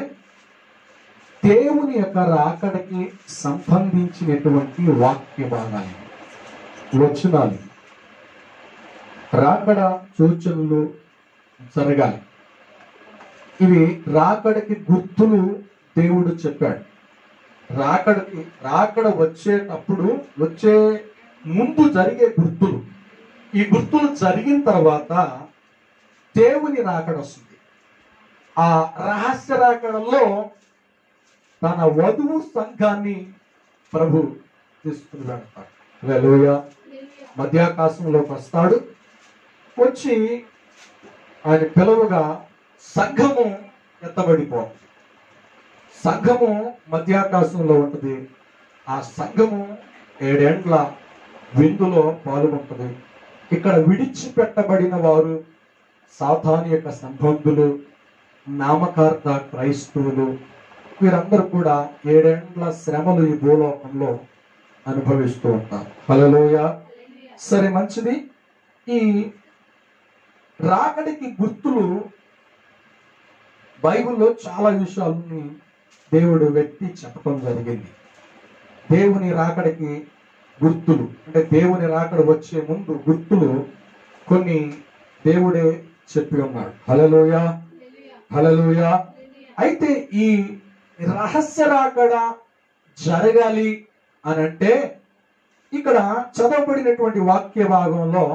దేవుని యొక్క రాకడకి సంబంధించినటువంటి వాక్య భాగాలు, వచనాలు, రాకడ సూచనలు జరగాలి. ఇవి రాకడకి గుర్తులు దేవుడు చెప్పాడు. రాకడ వచ్చేటప్పుడు, వచ్చే ముందు జరిగే గుర్తులు. ఈ గుర్తులు జరిగిన తర్వాత దేవుని రాకడ వస్తుంది. ఆ రహస్య రాకడలో తన వధువు సంఘాన్ని ప్రభు తీసుకుని వెళ్తాడు. హల్లెలూయా. మధ్యాకాశంలోకి వస్తాడు. వచ్చి ఆయన పిలువగా సంఘము ఎత్తబడిపోతుంది. సంఘము మధ్యాకాశంలో ఉంటుంది. ఆ సంఘము 7 ఏండ్ల విందులో పాల్గొంటుంది. ఇక్కడ విడిచిపెట్టబడిన వారు, సాతాను యొక్క సంబంధులు, నామకార్థ క్రైస్తవులు, వీరందరూ కూడా 7 ఏండ్ల శ్రమలు ఈ భూలోకంలో అనుభవిస్తూ ఉంటారు. హల్లెలూయా. సరే, మంచిది. ఈ రాకడికి గుర్తులు బైబిల్లో చాలా విషయాలని దేవుడు వ్యక్తి చెప్పడం జరిగింది. దేవుని రాకడికి గుర్తులు అంటే దేవుని రాకడ వచ్చే ముందు గుర్తులు కొన్ని దేవుడే చెప్పి ఉన్నాడు. హల్లెలూయా, హల్లెలూయా. అయితే ఈ రహస్య రాకడ జరగాలి అని అంటే ఇక్కడ చదవబడినటువంటి వాక్య భాగంలో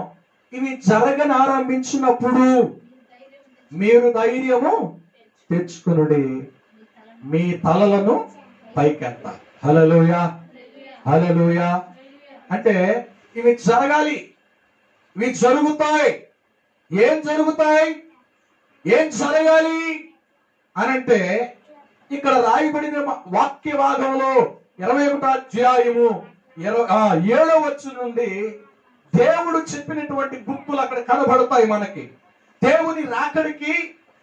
ఇవి జరగని ఆరంభించినప్పుడు మీరు ధైర్యము తెచ్చుకునుడి, మీ తలలను పైకెత్తాలి. హల్లెలూయా, హల్లెలూయా. అంటే ఇవి జరగాలి. ఇవి జరుగుతాయి. ఏం జరుగుతాయి, ఏం జరగాలి అనంటే ఇక్కడ రాయబడిన వాక్య భాగంలో 21వ అధ్యాయము 7వ వచనం నుండి దేవుడు చెప్పినటువంటి గుర్తులు అక్కడ కనబడతాయి మనకి.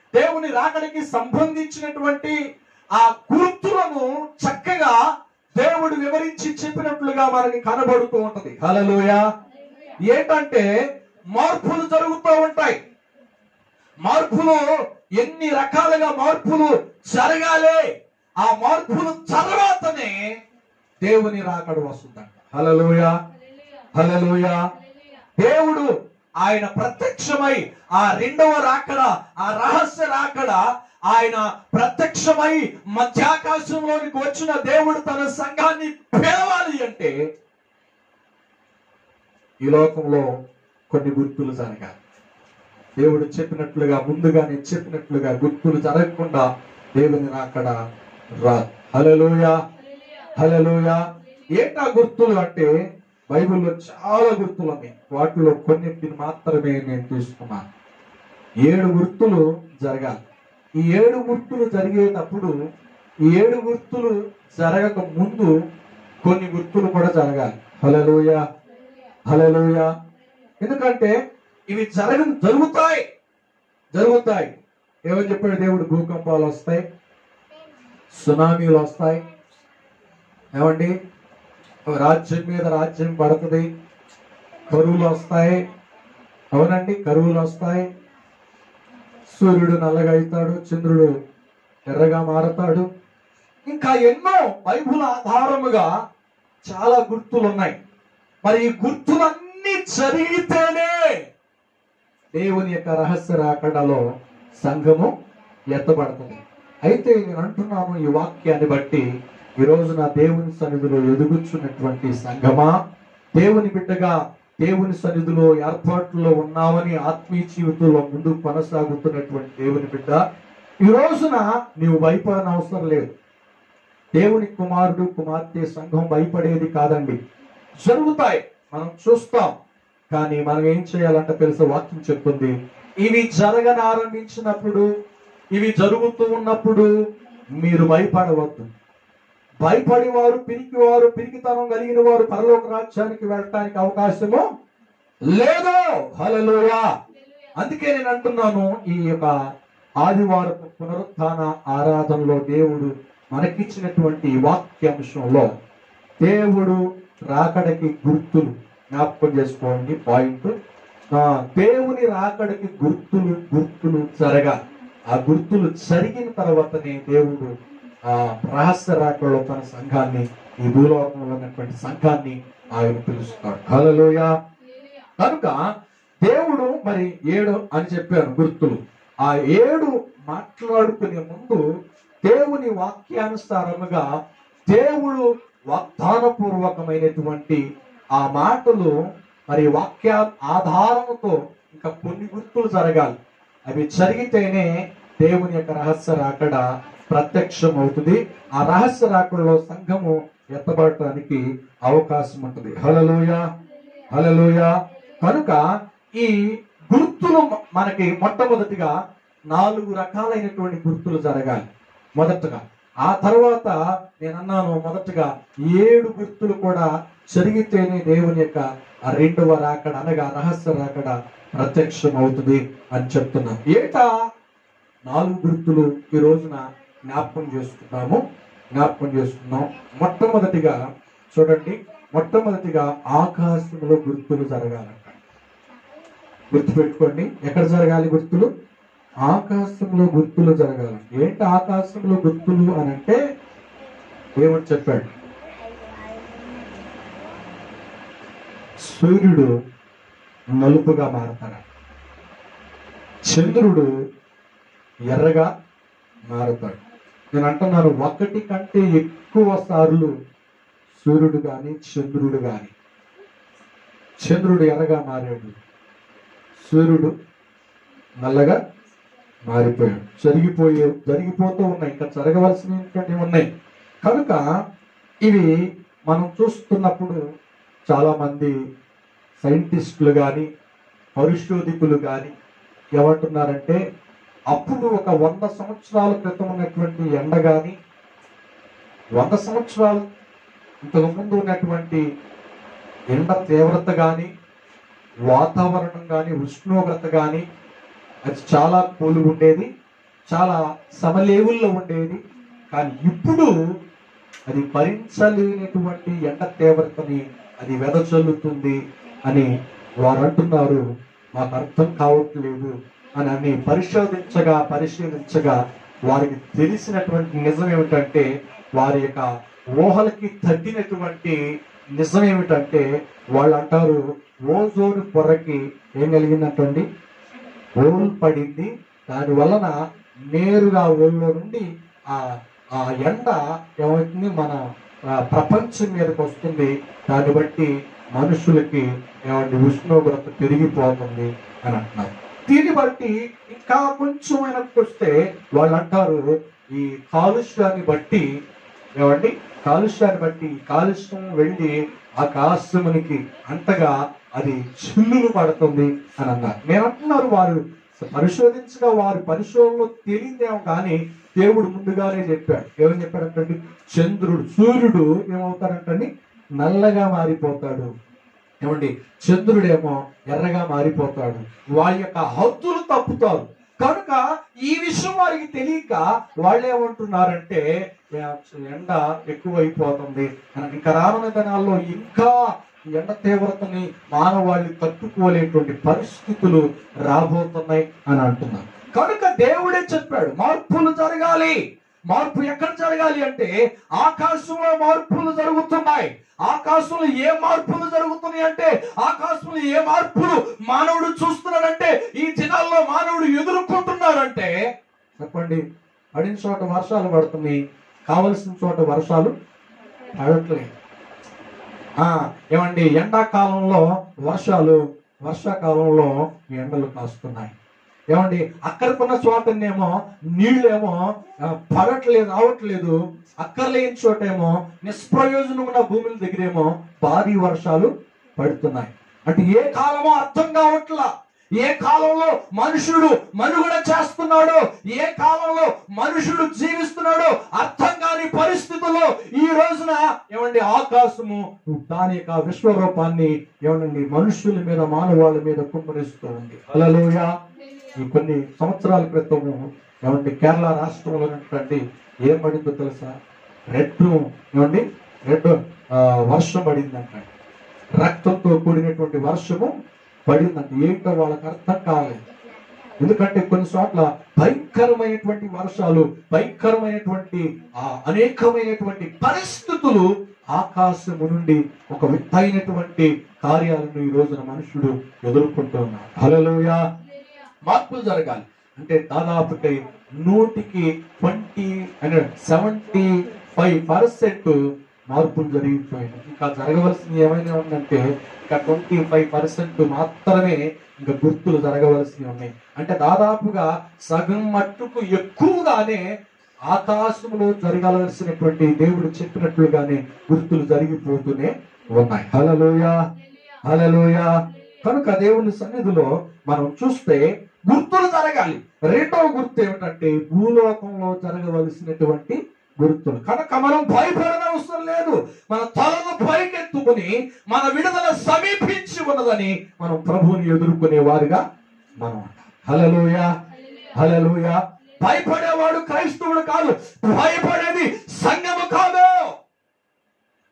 దేవుని రాకడికి సంబంధించినటువంటి ఆ గుర్తులను చక్కగా దేవుడు వివరించి చెప్పినట్లుగా మనకి కనబడుతూ ఉంటది. హల్లెలూయా. ఏంటంటే మార్పులు జరుగుతూ ఉంటాయి. మార్పులు ఎన్ని రకాలుగా మార్పులు జరగాలి, ఆ మార్పుల తర్వాతనే దేవుని రాకడ వస్తుందంట. హల్లెలూయా, హల్లెలూయా. దేవుడు ఆయన ప్రత్యక్షమై ఆ రెండవ రాకడ, ఆ రహస్య రాకడ, ఆయన ప్రత్యక్షమై మధ్యాకాశంలోనికి వచ్చిన దేవుడు తన సంఘాన్ని పిలవాలి అంటే ఈ లోకంలో కొన్ని గుర్తులు జరగాలి. దేవుడు చెప్పినట్లుగా, ముందుగానే చెప్పినట్లుగా గుర్తులు జరగకుండా దేవుని రాకడ రాదు. హల్లెలూయా, హల్లెలూయా. ఏంటా గుర్తులు అంటే బైబిల్లో చాలా గుర్తులు ఉన్నాయి. వాటిలో కొన్నింటిని మాత్రమే నేను తీసుకున్నాను. 7 గుర్తులు జరగాలి. ఈ 7 గుర్తులు జరిగేటప్పుడు, ఈ 7 గుర్తులు జరగక ముందు కొన్ని గుర్తులు కూడా జరగాలి. హల్లెలూయా, హల్లెలూయా. ఎందుకంటే ఇవి జరుగుతాయి. ఏమని చెప్పాడు దేవుడు? భూకంపాలు వస్తాయి, సునామీలు వస్తాయి, ఏమండి, రాజ్యం మీద రాజ్యం పడుతుంది, కరువులు వస్తాయి. అవునండి, కరువులు వస్తాయి. సూర్యుడు నల్లగా అవుతాడు, చంద్రుడు ఎర్రగా మారతాడు. ఇంకా ఎన్నో బైబిల్ ఆధారముగా చాలా గుర్తులు ఉన్నాయి. మరి ఈ గుర్తులన్నీ జరిగితేనే దేవుని యొక్క రహస్య రాకడలో సంఘము ఎత్తబడుతుంది. అయితే నేను అంటున్నాను, ఈ వాక్యాన్ని బట్టి ఈ రోజున దేవుని సన్నిధిలో ఎదుగుచున్నటువంటి సంఘమా, దేవుని బిడ్డగా దేవుని సన్నిధిలో ఏర్పాట్లలో ఉన్నామని ఆత్మీయ జీవితంలో ముందుకు కొనసాగుతున్నటువంటి దేవుని బిడ్డ, ఈ రోజున నీవు భయపడని అవసరం లేదు. దేవుని కుమారుడు కుమార్తె సంఘం భయపడేది కాదండి. జరుగుతాయి, మనం చూస్తాం. కానీ మనం ఏం చేయాలంటే తెలుసు, వాక్యం చెప్తుంది, ఇవి జరగనారంభించినప్పుడు, ఇవి జరుగుతూ ఉన్నప్పుడు మీరు భయపడవద్దు. భయపడేవారు, పిరికితనం కలిగిన వారు పరలోక రాజ్యానికి వెళ్ళటానికి అవకాశము లేదు. హల్లెలూయా. అందుకే నేను అంటున్నాను, ఈ యొక్క ఆదివారపు పునరుత్థాన ఆరాధనలో దేవుడు మనకిచ్చినటువంటి వాక్యాంశంలో దేవుడు రాకడకి గుర్తులు జ్ఞాపకం చేసుకోండి. పాయింట్, దేవుని రాకడకి గుర్తులు జరగాలి. ఆ గుర్తులు జరిగిన తర్వాతనే దేవుడు ఆ రహస్య రాకడలో తన సంఘాన్ని, ఈ భూలోకంలో ఉన్నటువంటి సంఘాన్ని ఆయన పిలుస్తాడు. హల్లెలూయా. కనుక దేవుడు మరి 7 అని చెప్పాను గుర్తులు. ఆ 7 మాట్లాడుకునే ముందు దేవుని వాక్యానుసారముగా దేవుడు వాగ్దానపూర్వకమైనటువంటి ఆ మాటలు, మరి వాక్య ఆధారంతో ఇంకా కొన్ని గుర్తులు జరగాలి. అవి జరిగితేనే దేవుని యొక్క రహస్య రాకడ ప్రత్యక్షం అవుతుంది. ఆ రహస్య రాకడలో సంఘము ఎత్తబడటానికి అవకాశం ఉంటుంది. హల్లెలూయా, హల్లెలూయా. కనుక ఈ గుర్తులు మనకి మొట్టమొదటిగా 4 రకాలైనటువంటి గుర్తులు జరగాలి మొదటగా. ఆ తర్వాత నేను అన్నాను, మొదటగా 7 గుర్తులు కూడా జరిగితేనే దేవుని యొక్క రెండవ రాకడ అనగా రహస్య రాకడ ప్రత్యక్షం అవుతుంది అని చెప్తున్నాను. ఏటా 4 గుర్తులు ఈ రోజున జ్ఞాపకం చేసుకున్నాం. మొట్టమొదటిగా చూడండి, మొట్టమొదటిగా ఆకాశంలో గుర్తులు జరగాలంట. గుర్తుపెట్టుకోండి, ఎక్కడ జరగాలి గుర్తులు? ఆకాశంలో గుర్తులు జరగాలి. ఏంటి ఆకాశంలో గుర్తులు అని అంటే ఏమని చెప్పాడు? సూర్యుడు నలుపుగా మారతాడు, చంద్రుడు ఎర్రగా మారుతాడు. నేను అంటున్నాను, 1 కంటే ఎక్కువ సార్లు సూర్యుడు గాని చంద్రుడు గాని, చంద్రుడు ఎర్రగా మారాడు, సూర్యుడు నల్లగా మారిపోయాడు. జరిగిపోతూ ఉన్నాయి, ఇంకా జరగవలసినవి ఉన్నాయి. కనుక ఇవి మనం చూస్తున్నప్పుడు చాలా మంది సైంటిస్టులు కానీ, పరిశోధకులు కానీ ఏమంటున్నారంటే అప్పుడు ఒక 100 సంవత్సరాల క్రితం ఉన్నటువంటి ఎండ కానీ 100 సంవత్సరాలు ఇంతకు ముందు ఉన్నటువంటి ఎండ తీవ్రత కానీ వాతావరణం కానీ ఉష్ణోగ్రత కానీ అది చాలా కూలు ఉండేది, చాలా సమలేవుల్లో ఉండేది. కానీ ఇప్పుడు అది భరించలేనటువంటి ఎండ తీవ్రతని అది వెదజల్లుతుంది అని వారు అంటున్నారు. మాకు అర్థం కావట్లేదు అని పరిశీలించగా వారికి తెలిసినటువంటి నిజం ఏమిటంటే, వారి యొక్క ఊహలకి తగ్గినటువంటి నిజం ఏమిటంటే, వాళ్ళు అంటారు ఓజోన్ పొరకి ఏం కలిగిందంటండి, ఓల్ పడింది. దాని వలన నేరుగా ఓల్లో నుండి ఆ ఎండ ఏమవుతుంది, మన ప్రపంచం మీదకి వస్తుంది. దాన్ని బట్టి మనుషులకి ఏమంటే ఉష్ణోగ్రత పెరిగిపోతుంది అని అంటున్నారు. దీన్ని బట్టి ఇంకా కొంచెం వెనక్కి వస్తే వాళ్ళు అంటారు ఈ కాలుష్యాన్ని బట్టి కాలుష్యం వెళ్ళి ఆకాశమునికి అంతగా అది చిల్లులు పడుతుంది అని అన్నారు. నేను అంటున్నారు వారు పరిశోధించగా వారి పరిశోధనలో తేలిందేమో కానీ దేవుడు ముందుగానే చెప్పాడు. ఏమని చెప్పాడంటండి, సూర్యుడు ఏమవుతాడంటండి, నల్లగా మారిపోతాడు. ఏమండి, చంద్రుడేమో ఎర్రగా మారిపోతాడు. వారి యొక్క హద్దులు తప్పుతారు. కనుక ఈ విషయం వారికి తెలియక వాళ్ళు ఏమంటున్నారంటే ఎండ ఎక్కువైపోతుంది, ఇంకా రానున్న దినాల్లో ఇంకా ఎండ తీవ్రతని మానవాళి తట్టుకోలేటువంటి పరిస్థితులు రాబోతున్నాయి అని అంటున్నారు. కనుక దేవుడే చెప్పాడు మార్పులు జరగాలి. మార్పు ఎక్కడ జరగాలి అంటే ఆకాశంలో మార్పులు జరుగుతున్నాయి. ఆకాశంలో ఏ మార్పులు జరుగుతున్నాయి అంటే, ఆకాశంలో ఏ మార్పులు మానవుడు చూస్తున్నాడంటే, ఈ దినాల్లో మానవుడు ఎదుర్కొంటున్నాడంటే చెప్పండి, పడిన చోట వర్షాలు పడుతున్నాయి, కావలసిన చోట వర్షాలు పడట్లేదు. ఏమండి, ఎండాకాలంలో వర్షాకాలంలో ఎండలు కాస్తున్నాయి. ఏమండి, అక్కడికున్న చోటనేమో నీళ్ళేమో రావట్లేదు. అక్కర్లేని చోటేమో నిష్ప్రయోజనం ఉన్న భూముల దగ్గరేమో భారీ వర్షాలు పడుతున్నాయి. అంటే ఏ కాలమో అర్థం కావట్లా, ఏ కాలంలో మనుషుడు మనుగడ చేస్తున్నాడో, ఏ కాలంలో మనుషుడు జీవిస్తున్నాడో అర్థం కాని పరిస్థితుల్లో ఈ రోజున ఏమండి ఆకాశము దాని యొక్క విశ్వరూపాన్ని ఏమండి మనుషుల మీద మానవాళ్ళ మీద కుమ్మరిస్తూ ఉంది. హల్లెలూయా. ఈ కొన్ని సంవత్సరాల క్రితము ఏమండి కేరళ రాష్ట్రంలో ఉన్నటువంటి ఏం పడిందో తెలుసా, రెడ్ వర్షం పడిందంట. రక్తంతో కూడినటువంటి వర్షము పడిందంట. ఏంటో వాళ్ళకి అర్థం కాలేదు. ఎందుకంటే కొన్ని చోట్ల భయంకరమైనటువంటి వర్షాలు, భయంకరమైనటువంటి అనేకమైనటువంటి పరిస్థితులు ఆకాశము నుండి ఒక విత్తైనటువంటి కార్యాలను ఈ రోజున మనుషుడు ఎదుర్కొంటూ ఉన్నాడు. హల్లెలూయా. మార్పులు జరగాలి అంటే దాదాపుగా 75% మార్పులు జరిగిపోయింది. ఇంకా జరగవలసింది ఏమైనా ఉందంటే ఇంకా 25% మాత్రమే ఇంకా గుర్తులు జరగవలసినవి ఉన్నాయి. అంటే దాదాపుగా సగం మట్టుకు ఎక్కువగానే ఆకాశంలో జరగాల్సినటువంటి దేవుడు చెప్పినట్లుగానే గుర్తులు జరిగిపోతూనే ఉన్నాయి. హల్లెలూయా, హల్లెలూయా. కనుక దేవుని సన్నిధిలో మనం చూస్తే గుర్తులు జరగాలి. రెండవ గుర్తు ఏమిటంటే భూలోకంలో జరగవలసినటువంటి గుర్తులు. కనుక మనం భయపడనవసరం లేదు. మన తలను పైకెత్తుకుని మన విడుదల సమీపించి ఉన్నదని మనం ప్రభువుని ఎదుర్కొనే వారుగా మనం. హల్లెలూయా, హల్లెలూయా. భయపడేవాడు క్రైస్తవుడు కాదు, భయపడేది సంఘము కాదు,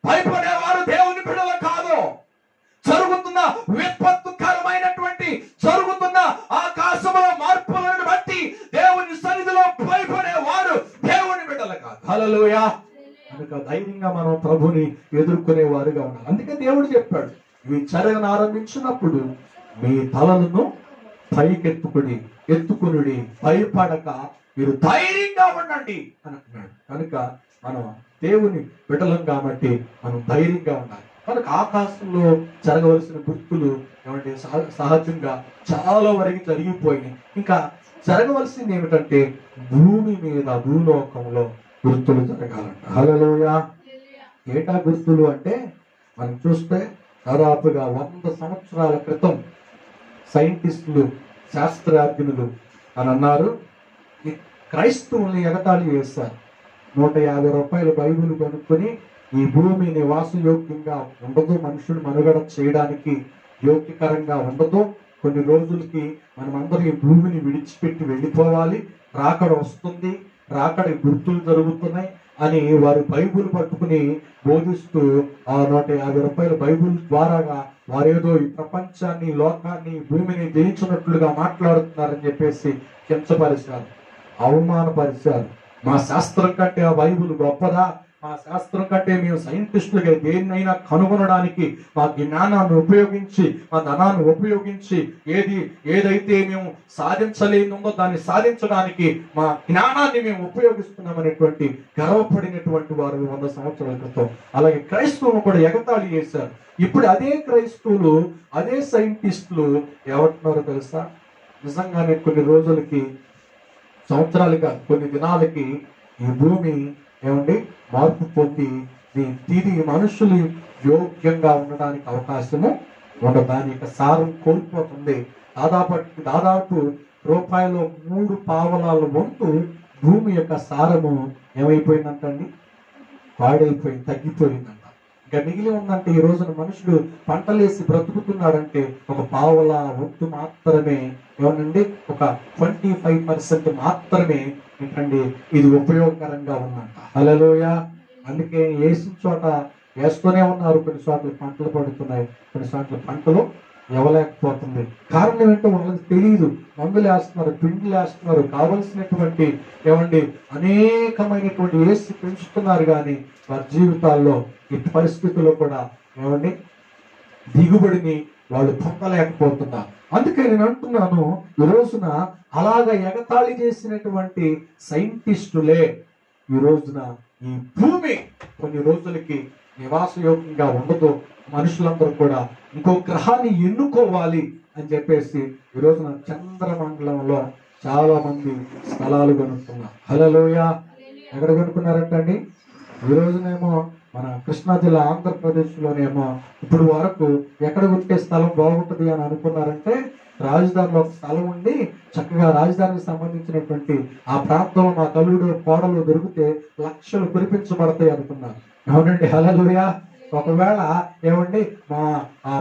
భయపడేవారు దేవుని బిడ్డలు కాదు. జరుగుతున్న విపత్తుకరమైనటువంటి జరుగుతున్న ఆకాశంలో మార్పులను బట్టి దేవుని సన్నిధిలో భయపడేవారు దేవుని బిడ్డలు కాదు. హల్లెలూయా. కనుక ధైర్యంగా మనం ప్రభుని ఎదుర్కొనే వారుగా ఉండాలి. అందుకే దేవుడు చెప్పాడు, ఇవి జరగను ఆరంభించినప్పుడు మీ తలలను ఎత్తుకునుడి, భయపడక మీరు ధైర్యంగా ఉండండి అని అంటున్నాడు. కనుక మనం దేవుని బిడ్డలం కాబట్టి మనం ధైర్యంగా ఉండాలి. మనకు ఆకాశంలో జరగవలసిన గుర్తులు ఏమంటే సహజంగా చాలా వరకు జరిగిపోయినాయి. ఇంకా జరగవలసింది ఏమిటంటే భూమి మీద భూలోకంలో గుర్తులు జరగాలంట. హల్లెలూయా. ఏటా గుర్తులు అంటే మనం చూస్తే దాదాపుగా 100 సంవత్సరాల క్రితం సైంటిస్టులు, శాస్త్రజ్ఞులు అని అన్నారు, ఈ క్రైస్తవుల్ని ఎగతాళి చేశారు. 150 రూపాయల బైబిల్ కొనుక్కొని ఈ భూమి నివాసయోగ్యంగా ఉండదు, మనుషుడు మనుగడ చేయడానికి యోగ్యకరంగా ఉండదు, కొన్ని రోజులకి మనమందరం ఈ భూమిని విడిచిపెట్టి వెళ్ళిపోవాలి, రాకడ వస్తుంది, రాకడ గుర్తులు జరుగుతున్నాయి అని వారు బైబిల్ పట్టుకుని బోధిస్తూ ఆ 150 రూపాయల బైబిల్ ద్వారాగా వారేదో ఈ ప్రపంచాన్ని, లోకాన్ని, భూమిని జయించినట్లుగా మాట్లాడుతున్నారని చెప్పేసి కించపరిచారు, అవమానపరిచారు. మా శాస్త్రం కంటే ఆ బైబిల్ గొప్పదా, మా శాస్త్రం కంటే మేము సైంటిస్టులుగా దేన్నైనా కనుగొనడానికి మా జ్ఞానాన్ని ఉపయోగించి, మా ధనాన్ని ఉపయోగించి ఏదైతే మేము సాధించలేనుందో దాన్ని సాధించడానికి మా జ్ఞానాన్ని మేము ఉపయోగిస్తున్నామనేటువంటి గర్వపడినటువంటి వారు 100 సంవత్సరాల క్రితం. అలాగే క్రైస్తవులు కూడా ఎగతాళి చేశారు. ఇప్పుడు అదే క్రైస్తవులు, అదే సైంటిస్టులు ఏమంటున్నారో తెలుసా? నిజంగానే కొన్ని రోజులకి, సంవత్సరాలుగా, కొన్ని దినాలకి ఈ భూమి ఏమండి మార్పు పొంది తిరిగి మనుషులు యోగ్యంగా ఉండడానికి అవకాశము ఉండదు. దాని యొక్క సారం కోల్పోతుంది. దాదాపు రూపాయలు 3 పావలాల వంతు భూమి యొక్క సారము ఏమైపోయిందంటండి? పాడైపోయింది, తగ్గిపోయిందంట. ఇంకా మిగిలి ఉందంటే ఈ రోజున మనుషుడు పంటలేసి బ్రతుకుతున్నాడంటే ఒక పావల వంతు మాత్రమే, ఏమనండి ఒక 25% మాత్రమే ఏంటండి ఇది ఉపయోగకరంగా ఉందంట. హల్లెలూయా. అందుకే వేసిన చోట వేస్తూనే ఉన్నారు, కొన్ని చోట్ల పంటలు పడుతున్నాయి, కొన్ని చోట్ల పంటలు ఇవ్వలేకపోతుంది. కారణం ఏంటో వాళ్ళకి తెలియదు. మందులు వేస్తున్నారు, పిండిలు వేస్తున్నారు, కావలసినటువంటి ఏమండి అనేకమైనటువంటి వేసి పెంచుతున్నారు, కానీ వారి జీవితాల్లో ఇటు పరిస్థితుల్లో కూడా ఏమండి దిగుబడిని వాళ్ళు పొందలేకపోతున్నారు. అందుకే నేను అంటున్నాను, ఈ రోజున అలాగ ఎగతాళి చేసినటువంటి సైంటిస్టులే ఈ రోజున ఈ భూమి కొన్ని రోజులకి నివాసయోగ్యంగా ఉండదు, మనుషులందరూ కూడా ఇంకో గ్రహాన్ని ఎన్నుకోవాలి అని చెప్పేసి ఈ రోజున చంద్రమండలంలో చాలా మంది స్థలాలు కొనుక్కున్నారు. హల్లెలూయా. ఎక్కడ కొనుక్కున్నారంటండి? ఈ రోజునేమో మన కృష్ణా జిల్లా ఆంధ్రప్రదేశ్లోనేమో ఇప్పుడు వరకు ఎక్కడ ఉంటే స్థలం బాగుంటుంది అని అనుకున్నారంటే, రాజధానిలో ఒక స్థలం ఉండి చక్కగా రాజధానికి సంబంధించినటువంటి ఆ ప్రాంతంలో మా కలుడు కోడలు దొరికితే లక్షలు కురిపించబడతాయి అనుకున్నారు. అవునండి. హల్లెలూయా. ఒకవేళ ఏమండి మా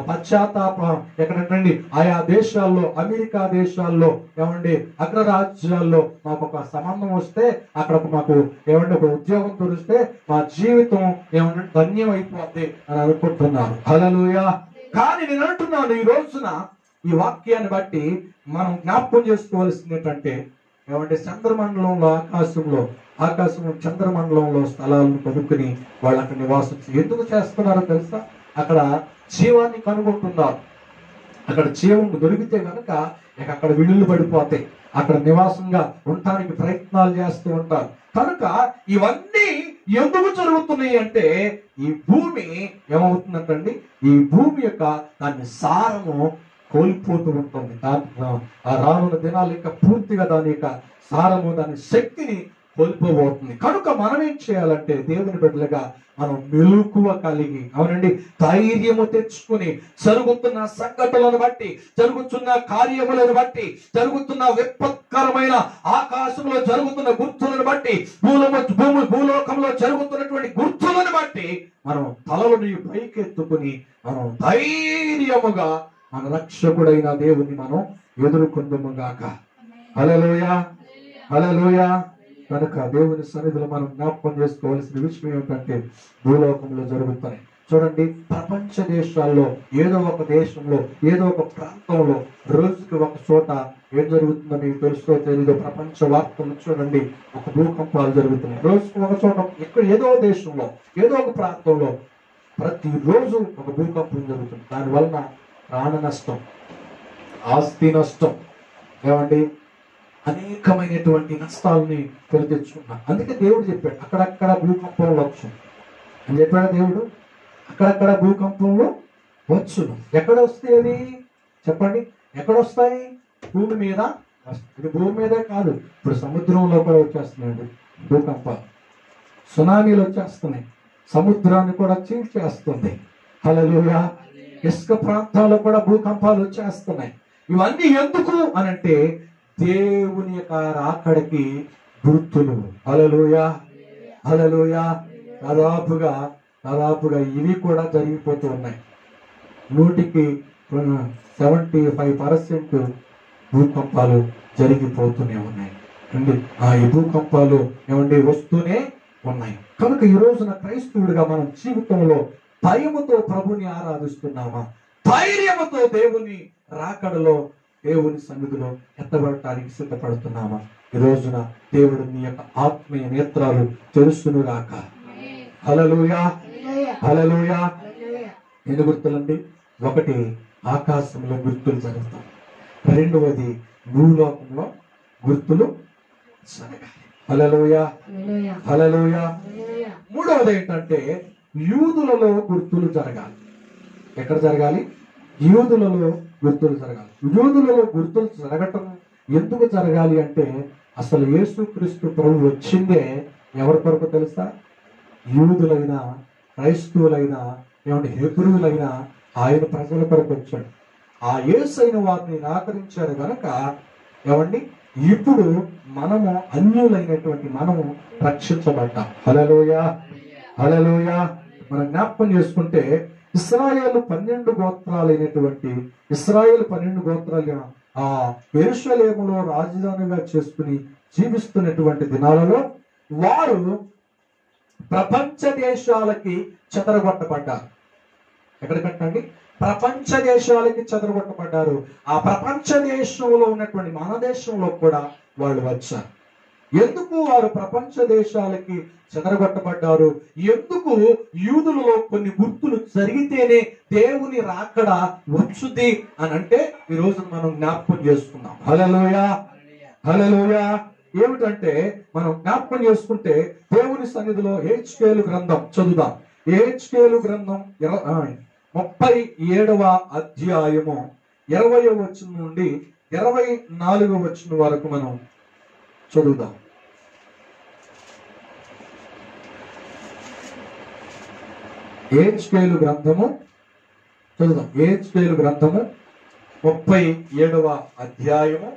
పశ్చాత్తాపం ఎక్కడండి ఆయా దేశాల్లో, అమెరికా దేశాల్లో ఏమండి అగ్రరాజ్యాల్లో మాకు ఒక సంబంధం వస్తే, అక్కడ మాకు ఏమండి ఒక ఉద్యోగం దొరికితే మా జీవితం ఏమంటే ధన్యం అయిపోద్ది అని అనుకుంటున్నారు. హల్లెలూయా. కానీ నేను అంటున్నాను, ఈ రోజున ఈ వాక్యాన్ని బట్టి మనం జ్ఞాపకం చేసుకోవాల్సింది ఏంటంటే, ఏమంటే చంద్రమండలంలో ఆకాశం చంద్రమండలంలో స్థలాలను కొనుక్కుని వాళ్ళు అక్కడ నివాసం ఎందుకు చేస్తున్నారో తెలుసా? అక్కడ జీవాన్ని కనుగొంటున్నారు. అక్కడ జీవం దొరికితే కనుక అక్కడ విడుదల పడిపోతాయి, అక్కడ నివాసంగా ఉండటానికి ప్రయత్నాలు చేస్తూ ఉంటారు. కనుక ఇవన్నీ ఎందుకు జరుగుతున్నాయి అంటే, ఈ భూమి ఏమవుతుందంటండి, ఈ భూమి యొక్క దాని సారము కోల్పోతూ ఉంటుంది. ఆ రానున్న దినాలు ఇంకా పూర్తిగా దాని యొక్క సారము, దాని శక్తిని కోల్పోబోతుంది. కనుక మనం ఏం చేయాలంటే, దేవుని బిడ్డలుగా మనం మెలకువ కలిగి, అవునండి, ధైర్యము తెచ్చుకుని జరుగుతున్న సంఘటనలను బట్టి, జరుగుతున్న కార్యములను బట్టి, జరుగుతున్న విపత్కరమైన ఆకాశంలో జరుగుతున్న గుర్తులను బట్టి, భూలోకంలో జరుగుతున్నటువంటి గుర్తులను బట్టి మనం తలలను పైకెత్తుకుని మనం ధైర్యముగా మన రక్షకుడైన దేవుని మనం ఎదుర్కొందుముగాక. హల్లెలూయా. హల్లెలూయా. కనుక దేవుని సన్నిధిలో మనం జ్ఞాపకం చేసుకోవాల్సిన విషయం ఏమిటంటే, భూలోకంలో జరుగుతాయి. చూడండి, ప్రపంచ దేశాల్లో ఏదో ఒక దేశంలో, ఏదో ఒక ప్రాంతంలో రోజుకి ఒక చోట ఏం జరుగుతుందో మీకు తెలుసో తెలీదు, ప్రపంచ వార్తలు చూడండి, ఒక భూకంపాలు జరుగుతున్నాయి. రోజుకి ఒక చోట, ఇక్కడ ఏదో దేశంలో, ఏదో ఒక ప్రాంతంలో ప్రతిరోజు ఒక భూకంపం జరుగుతుంది. దానివలన ప్రాణ నష్టం, ఆస్తి నష్టం, ఏమండి అనేకమైనటువంటి నష్టాలని తెచ్చుకున్నాం. అందుకే దేవుడు చెప్పాడు, అక్కడక్కడ భూకంపంలో వచ్చు అని చెప్పాడు దేవుడు. అక్కడక్కడ భూకంపంలో వచ్చును. ఎక్కడ వస్తాయి చెప్పండి? ఎక్కడొస్తాయి? భూమి మీద. ఇది భూమి మీదే కాదు, ఇప్పుడు సముద్రంలో కూడా వచ్చేస్తున్నాయండి భూకంపాలు, సునామీలు వచ్చేస్తున్నాయి, సముద్రాన్ని కూడా చీల్చేస్తుంది. హల్లెలూయా. ఇసుక ప్రాంతాల్లో కూడా భూకంపాలు వచ్చేస్తున్నాయి. ఇవన్నీ ఎందుకు అనంటే దేవుని యొక్క రాకడకి గుర్తులు. హల్లెలూయా, హల్లెలూయా. దాదాపుగా ఇవి కూడా జరిగిపోతూ ఉన్నాయి. 75% భూకంపాలు జరిగిపోతూనే ఉన్నాయి అండి. ఈ భూకంపాలు ఏమండి వస్తూనే ఉన్నాయి. కనుక ఈ రోజున క్రైస్తవుడిగా మనం జీవితంలో భయముతో ప్రభుని ఆరాధిస్తున్నామా, ధైర్యముతో దేవుని రాకడలో దేవుని సన్నిధిలో ఎత్తబడటానికి సిద్ధపడుతున్నామా? ఈ రోజున దేవుడు నీ యొక్క ఆత్మీయ నేత్రాలు తెలుసునుగాక. హల్లెలూయా, హల్లెలూయా. ఎన్ని గుర్తులండి? ఒకటి, ఆకాశంలో గుర్తులు జరుగుతాయి. రెండవది, భూలోకంలో గుర్తులు జరగాలి. హల్లెలూయా, హల్లెలూయా. మూడవది ఏంటంటే యూదులలో గుర్తులు జరగాలి. ఎక్కడ జరగాలి? యూదులలో గుర్తులు జరగాలి. యూదులలో గుర్తులు జరగటం ఎందుకు జరగాలి అంటే అసలు యేసుక్రీస్తు ప్రభు వచ్చిందే ఎవరి కొరకు తెలుసా? యూదులైన, క్రైస్తవులైన, ఏమంటే హెబ్రీయులైన ఆయన ప్రజల కొరకు వచ్చాడు. ఆ యేసైన వారిని నిరాకరించారు కనుక ఏమండి ఇప్పుడు మనము అన్యులైనటువంటి మనము రక్షించబడ్డాం. హల్లెలూయా, హల్లెలూయా. మనం జ్ఞాపకం చేసుకుంటే ఇశ్రాయేలు 12 గోత్రాలైనటువంటి ఇశ్రాయేలు 12 గోత్రాలు ఆ యెరూషలేములో రాజధానిగా చేసుకుని జీవిస్తున్నటువంటి దినాలలో వారు ప్రపంచ దేశాలకి చెదరగొట్టబడ్డారు. ఎక్కడికంటండి? ప్రపంచ దేశాలకి చెదరగొట్టబడ్డారు. ఆ ప్రపంచ దేశంలో ఉన్నటువంటి మన దేశంలో కూడా వాళ్ళు వచ్చారు. ఎందుకు వారు ప్రపంచ దేశాలకి చెదరగొట్టబడ్డారు? ఎందుకు యూదులలో కొన్ని గుర్తులు జరిగితేనే దేవుని రాకడ వచ్చుది అని అంటే ఈ రోజు మనం జ్ఞాపకం చేసుకున్నాం. హల్లెలూయా, హల్లెలూయా. ఏమిటంటే మనం జ్ఞాపకం చేసుకుంటే దేవుని సన్నిధిలో హెచ్కేలు గ్రంథం చదువుదాం. హెచ్కేలు గ్రంథం 37వ అధ్యాయము 20వ వచనం నుండి 24వ వచనం వరకు మనం చదువుదాం. హెచ్కేలు గ్రంథము చదువుదాం. హెచ్కేలు గ్రంథము 37వ అధ్యాయము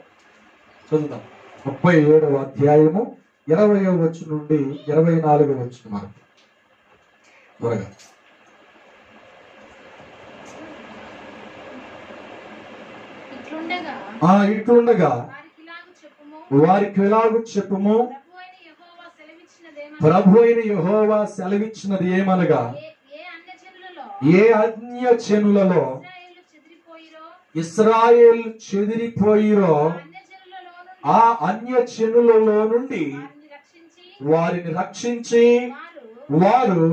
చదువుదాం. 37వ అధ్యాయము 20వ వచనం నుండి 24వ వచనం వరకు త్వరగా. ఇట్లుండగా వారికి ఎలాగూ చెప్పుము, ప్రభు అయిన యెహోవా సెలవిచ్చినది ఏమనగా, ఏ అన్యజనులలో ఇశ్రాయేలు చెదిరిపోయిరో ఆ అన్యజనులలో నుండి వారిని రక్షించి వారు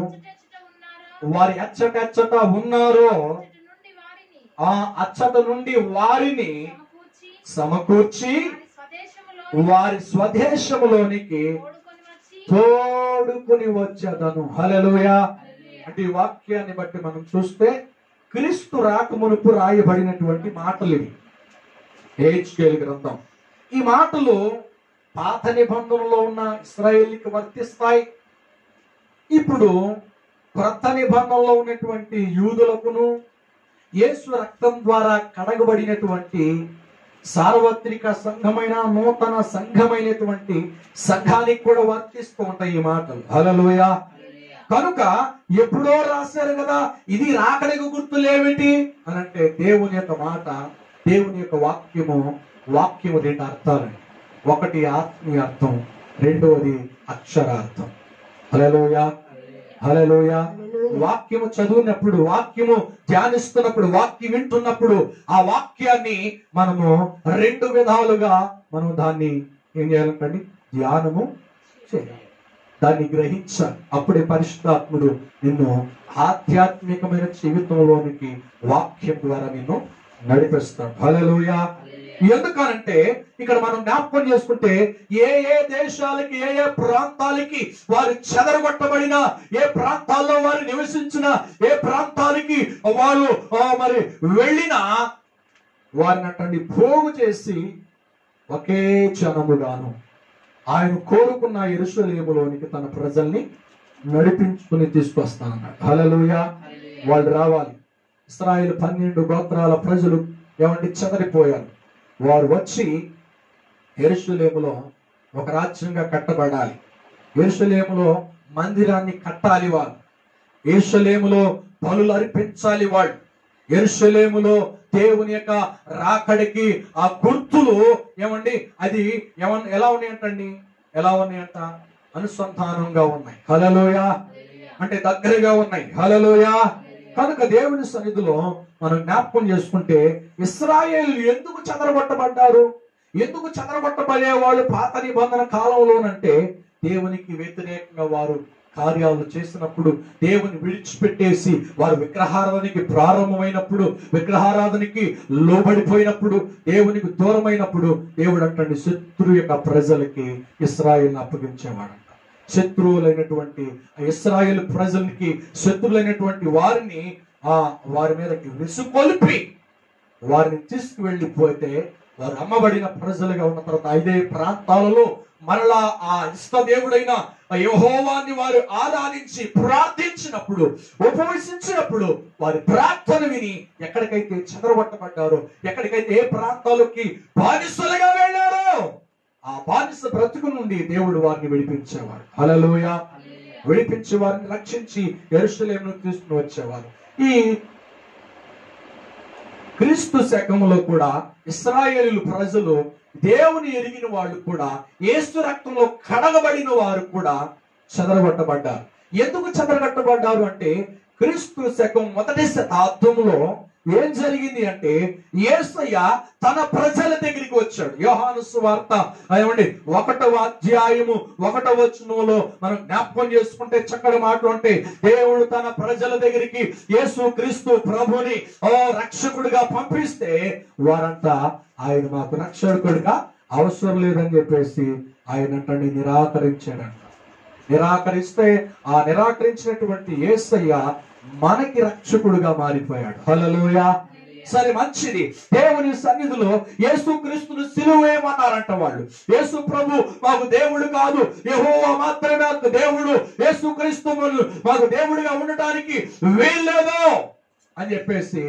వారి అచ్చట ఉన్నారో ఆ అచ్చట నుండి వారిని సమకూర్చి వారి స్వదేశములోనికి తోడుకుని వచ్చేదను. హల్లెలూయా. అంటే ఈ వాక్యాన్ని బట్టి మనం చూస్తే క్రీస్తు రాకమునుపు రాయబడినటువంటి మాటలు ఇవి. హెచ్కేలు గ్రంథం. ఈ మాటలు పాత నిబంధనలో ఉన్న ఇశ్రాయేలుకి వర్తిస్తాయి. ఇప్పుడు క్రొత్త నిబంధనలో ఉన్నటువంటి యూదులకును యేసు రక్తం ద్వారా కడగబడినటువంటి సార్వత్రిక సంఘమైన నూతన సంఘమైనటువంటి సంఘానికి కూడా వర్తిస్తూ ఉంటాయి ఈ మాటలు. హల్లెలూయా. కనుక ఎప్పుడో రాశారు కదా, ఇది రాకడకు గుర్తులేమిటి అని అంటే దేవుని యొక్క మాట, దేవుని యొక్క వాక్యము 2 అర్థాలండి. ఒకటి ఆత్మీయ అర్థం, రెండవది అక్షరార్థం. హల్లెలూయా, హల్లెలూయా. వాక్యము చదివినప్పుడు, వాక్యము ధ్యానిస్తున్నప్పుడు, వాక్యం వింటున్నప్పుడు ఆ వాక్యాన్ని మనము 2 విధాలుగా మనం దాన్ని ఏం చేయాలంటండి? ధ్యానము చేయాలి, దాన్ని గ్రహించాలి. అప్పుడే పరిశుద్ధాత్ముడు నిన్ను ఆధ్యాత్మికమైన జీవితంలోనికి వాక్యం ద్వారా నిన్ను నడిపిస్తాడు. హల్లెలూయా. ఎందుకనంటే ఇక్కడ మనం జ్ఞాపకం చేసుకుంటే ఏ దేశాలకి, ఏ ప్రాంతాలకి వారు చెదరగొట్టబడిన, ఏ ప్రాంతాల్లో వారు నివసించిన, ఏ ప్రాంతాలకి వారు మరి వెళ్ళినా వారిని అట్టండి పోగు చేసి ఒకే జనముగాను ఆయన కోరుకున్న యెరూషలేములోనికి తన ప్రజల్ని నడిపించుకుని తీసుకొస్తానన్నాడు. హల్లెలూయా. వాళ్ళు రావాలి. ఇశ్రాయేలు 12 గోత్రాల ప్రజలు ఏమంటే చెదరిపోయారు. వారు వచ్చి యెరూషలేములో ఒక రాజ్యంగా కట్టబడాలి. యెరూషలేములో మందిరాన్ని కట్టాలి. వాళ్ళు యెరూషలేములో బలులు అర్పించాలి. వాళ్ళు యెరూషలేములో దేవుని యొక్క రాకడికి ఆ గుర్తులు ఏమండి అది ఎలా ఉన్నాయంటండి? ఎలా ఉన్నాయంట? అనుసంధానంగా ఉన్నాయి. హల్లెలూయా. అంటే దగ్గరగా ఉన్నాయి. హల్లెలూయా. కనుక దేవుని సన్నిధిలో మనం జ్ఞాపకం చేసుకుంటే ఇశ్రాయేలు ఎందుకు చెదరగొట్టబడ్డారు? ఎందుకు చెదరగొట్టబడేవాళ్ళు పాత నిబంధన కాలంలోనంటే దేవునికి వ్యతిరేకంగా వారు కార్యాలు చేసినప్పుడు, దేవుని విడిచిపెట్టేసి వారు విగ్రహారాధనకి ప్రారంభమైనప్పుడు, విగ్రహారాధనకి లోబడిపోయినప్పుడు, దేవునికి దూరమైనప్పుడు దేవుడు అంటండి శత్రు యొక్క ప్రజలకి ఇశ్రాయేలుని అప్పగించేవాడంట. శత్రువులైనటువంటి ఇశ్రాయేలు ప్రజలకి శత్రువులైనటువంటి వారిని వారి మీదకి విసుకొల్పి వారిని తీసుకువెళ్ళిపోతే వారు అమ్మబడిన ప్రజలుగా ఉన్న తర్వాత ఐదే ప్రాంతాలలో మరలా ఆ ఇష్ట దేవుడైన యెహోవాని వారు ఆరాధించి ప్రార్థించినప్పుడు, ఉపవసించినప్పుడు వారి ప్రార్థన విని ఎక్కడికైతే చెదరగొట్టబడ్డారో, ఎక్కడికైతే ఏ ప్రాంతాలకి బానిసలుగా వెళ్ళారో ఆ బానిస బ్రతుకు నుండి దేవుడు వారిని విడిపించేవారు. హల్లెలూయా. విడిపించి వారిని రక్షించి యెరూషలేమును తీసుకుని వచ్చేవారు. ఈ క్రీస్తు శకములో కూడా ఇశ్రాయేలు ప్రజలు దేవుని ఎరిగిన వాళ్ళు కూడా యేసు రక్తంలో కడగబడిన వారు కూడా చెదరగొట్టబడ్డారు. ఎందుకు చెదరగొట్టబడ్డారు అంటే క్రీస్తు శకం మొదటి శతాబ్దంలో ఏం జరిగింది అంటే యేసయ్య తన ప్రజల దగ్గరికి వచ్చాడు. యోహాను సువార్త 1వ అధ్యాయము 1వ వచనంలో మనం జ్ఞాపకం చేసుకుంటే చక్కటి మాటలు అంటే దేవుడు తన ప్రజల దగ్గరికి యేసు క్రీస్తు ప్రభుని రక్షకుడిగా పంపిస్తే వారంతా ఆయన మాకు రక్షకుడిగా అవసరం లేదని చెప్పేసి ఆయన అంటని నిరాకరించాడంట. నిరాకరిస్తే ఆ నిరాకరించినటువంటి యేసయ్య మనకి రక్షకుడుగా మారిపోయాడు. హల్లెలూయా. సరే, మంచిది. దేవుని సన్నిధిలో యేసు క్రీస్తును సిలువేయమన్నారంట వాళ్ళు. యేసు ప్రభు మాకు దేవుడు కాదు, యెహోవా మాత్రమే మాకు దేవుడు, యేసు క్రీస్తు మాకు దేవుడిగా ఉండటానికి వీల్లేదు అని చెప్పేసి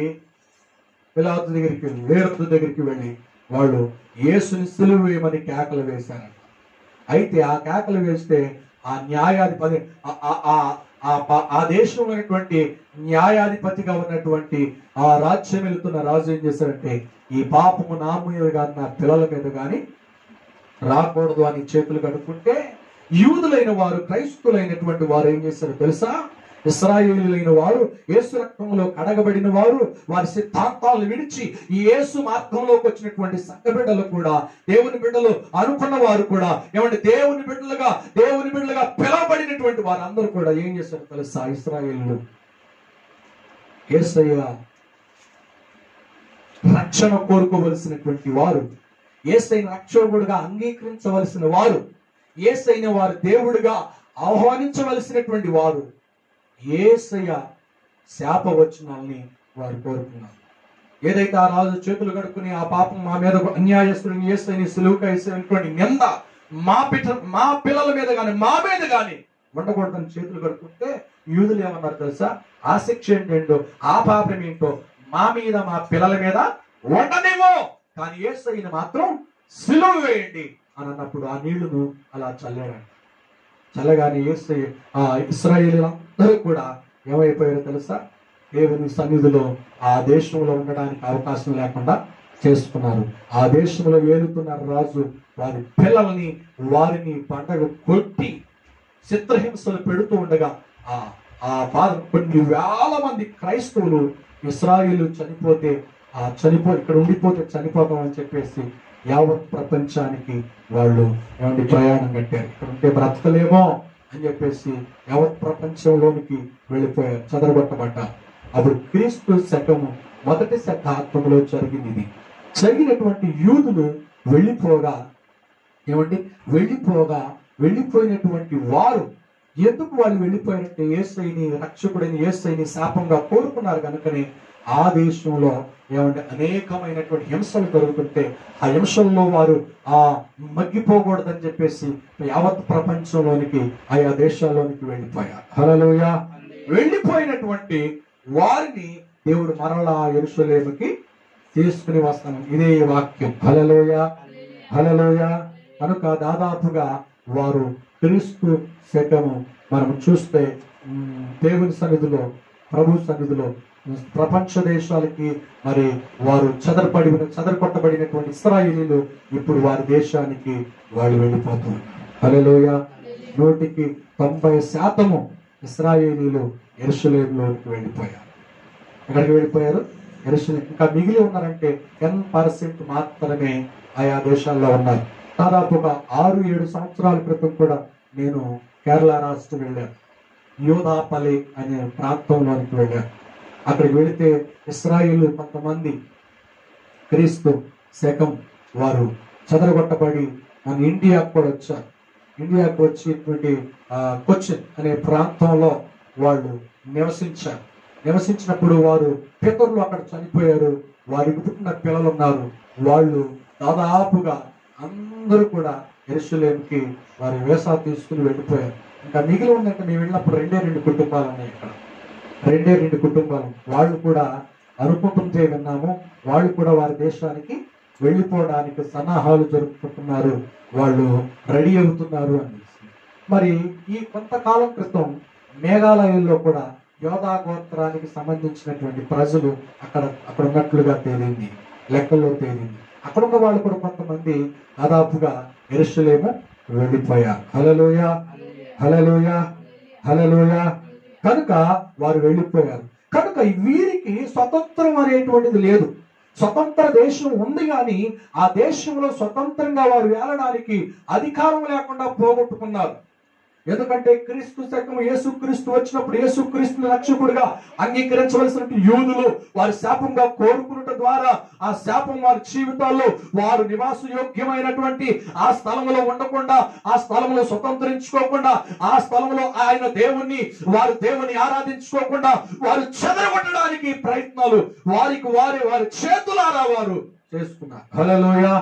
పిలాతు దగ్గరికి వెళ్ళి, హేరోదు దగ్గరికి వెళ్ళి వాళ్ళు యేసుని సిలువేయమని కేకలు వేశారంట. అయితే ఆ కేకలు వేస్తే ఆ న్యాయాధిపతి ఆ దేశంలో ఉన్నటువంటి న్యాయాధిపతిగా ఉన్నటువంటి ఆ రాజ్యం వెళుతున్న రాజు ఏం చేశారంటే ఈ పాపము నా మీద కానీ నా పిల్లల మీద కానీ రాకూడదు అని చేతులు కడుక్కుంటే యూదులైన వారు, క్రైస్తులైనటువంటి వారు ఏం చేశారు తెలుసా? ఇశ్రాయేలీయులైన వారు, యేసు రక్తంలో కడగబడిన వారు, వారి సిద్ధాంతాలను విడిచి ఈ యేసు మార్గంలోకి వచ్చినటువంటి సంఘ బిడ్డలు కూడా, దేవుని బిడ్డలు అనుకున్న వారు కూడా, ఏమంటే దేవుని బిడ్డలుగా పిలవబడినటువంటి వారు అందరూ కూడా ఏం చేశారు తెలుసా? ఇశ్రాయేలీయులు యేసయ్య రక్షణ కోరుకోవలసినటువంటి వారు, యేసయ్యను రక్షకుడుగా అంగీకరించవలసిన వారు, యేసయ్యను వారు దేవుడిగా ఆహ్వానించవలసినటువంటి వారు యేసయ్య శాపవచనాల్ని వారు కోరుకున్నారు. ఏదైతే ఆ రాజు చేతులు కడుక్కుని ఆ పాపం మా మీద అన్యాయస్తుడిని యేసయ్యని సిలువకు వేసినటువంటి నింద మా పిల్లల మీద కానీ మా మీద కానీ ఉండకూడదని చేతులు కడుక్కుంటే యూదులు ఏమన్నారు తెలుసా? ఆ శిక్ష ఏంటో, ఆ పాపం ఏంటో మా మీద మా పిల్లల మీద ఉండనేమో, కానీ యేసయ్యని మాత్రం సిలువ వేయండి అని అన్నప్పుడు ఆ నీళ్లను అలా చల్లాడంట. చల్లగానే యేసయ్య ఇశ్రాయేలీయులందరూ కూడా ఏమైపోయారో తెలుసా? దేవుని సన్నిధిలో ఆ దేశంలో ఉండడానికి అవకాశం లేకుండా చేసుకున్నారు. ఆ దేశంలో ఏలుతున్న రాజు వారిని పండగ కొట్టి చిత్రహింసలు పెడుతూ ఉండగా కొన్ని వేల మంది క్రైస్తవులు ఇశ్రాయేలు ఇక్కడ ఉండిపోతే చనిపోతాం అని చెప్పేసి యావత్ ప్రపంచానికి వాళ్ళు ప్రయాణం కట్టారు. ఇక్కడ ఉంటే బ్రతకలేమో అని చెప్పేసి యావత్ ప్రపంచంలోనికి వెళ్ళిపోయారు, చెదరగొట్టబడ్డారు. అప్పుడు క్రీస్తు శకము మొదటి శతాబ్దంలో జరిగింది. ఇది జరిగినటువంటి యూదులు వెళ్ళిపోయినటువంటి వారు ఎందుకు వాళ్ళు వెళ్ళిపోయారంటే యేసయ్యని రక్షకుడైన యేసయ్యని శాపంగా కోరుకున్నారు కనుకనే ఆ దేశంలో అనేకమైనటువంటి హింసలు జరుగుతుంటే ఆ హింసల్లో వారు మగ్గిపోకూడదని చెప్పేసి యావత్ ప్రపంచంలోనికి ఆయా దేశాల్లోనికి వెళ్ళిపోయారు. హల్లెలూయా. వెళ్ళిపోయినటువంటి వారిని దేవుడు మరలా యెరూషలేముకి తీసుకుని వస్తాను. ఇదే వాక్యం. హల్లెలూయా, హల్లెలూయా. కనుక దాదాపుగా వారు క్రీస్తు శకము మనం చూస్తే దేవుని సన్నిధిలో, ప్రభు సన్నిధిలో ప్రపంచ దేశాలకి మరి వారు చెదరగొట్టబడినటువంటి ఇశ్రాయేలీలు ఇప్పుడు వారి దేశానికి వాళ్ళు వెళ్ళిపోతున్నారు. హల్లెలూయా. 90% ఇశ్రాయేలీలు యెరూషలేములోకి వెళ్ళిపోయారు. ఎక్కడికి వెళ్ళిపోయారు? యెరూషలేము. ఇంకా మిగిలి ఉన్నారంటే 10% మాత్రమే ఆయా దేశాల్లో ఉన్నారు. దాదాపుగా 6-7 సంవత్సరాల క్రితం కూడా నేను కేరళ రాష్ట్రం వెళ్ళాను. యోధాపల్లి అనే ప్రాంతంలోనికి వెళ్ళాను. అక్కడికి వెళితే ఇశ్రాయేలు కొంతమంది క్రీస్తు శకం వారు చెదరగొట్టబడి మన ఇండియాకు కూడా వచ్చారు. ఇండియాకు వచ్చేటువంటి కొచ్చిన్ అనే ప్రాంతంలో వాళ్ళు నివసించినప్పుడు వారు పితరులు అక్కడ చనిపోయారు. వారికి పుట్టిన పిల్లలు ఉన్నారు. వాళ్ళు దాదాపుగా అందరూ కూడా యెరూషలేముకి వారి వీసా తీసుకుని వెళ్ళిపోయారు. ఇంకా మిగిలి ఉన్నట్టు మేము వెళ్ళినప్పుడు 2 కుటుంబాలు ఉన్నాయి. ఇక్కడ 2 కుటుంబాలు. వాళ్ళు కూడా అనుకుంటుంటే విన్నాము, వాళ్ళు కూడా వారి దేశానికి వెళ్ళిపోవడానికి సన్నాహాలు జరుపుకుంటున్నారు, వాళ్ళు రెడీ అవుతున్నారు అని. మరి ఈ కొంతకాలం క్రితం మేఘాలయంలో కూడా యోధా గోత్రానికి సంబంధించినటువంటి ప్రజలు అక్కడ ఉన్నట్లుగా తేలింది, లెక్కల్లో తేలింది. అక్కడున్న వాళ్ళు కూడా కొంతమంది దాదాపుగా యెరూషలేము వెళ్ళిపోయారు. హల్లెలూయా, హల్లెలూయా, హల్లెలూయా. కనుక వారు వెళ్ళిపోయారు. కనుక వీరికి స్వతంత్రం అనేటువంటిది లేదు. స్వతంత్ర దేశం ఉంది, కానీ ఆ దేశంలో స్వతంత్రంగా వారు వెళ్ళడానికి అధికారం లేకుండా పోగొట్టుకున్నారు. ఎందుకంటే క్రీస్తు శకము యేసుక్రీస్తు వచ్చినప్పుడు యేసుక్రీస్తుని రక్షకుడిగా అంగీకరించవలసిన యూదులు వారి శాపంగా కోరుకున్నట ద్వారా ఆ శాపం వారి జీవితాల్లో వారు నివాసయోగ్యమైనటువంటి ఆ స్థలంలో ఉండకుండా, ఆ స్థలంలో స్వతంత్రించుకోకుండా, ఆ స్థలంలో ఆయన దేవుని ఆరాధించుకోకుండా వారు చెదరగొట్టడానికి ప్రయత్నాలు వారి చేతులారా వారు చేసుకున్నారు. హల్లెలూయా,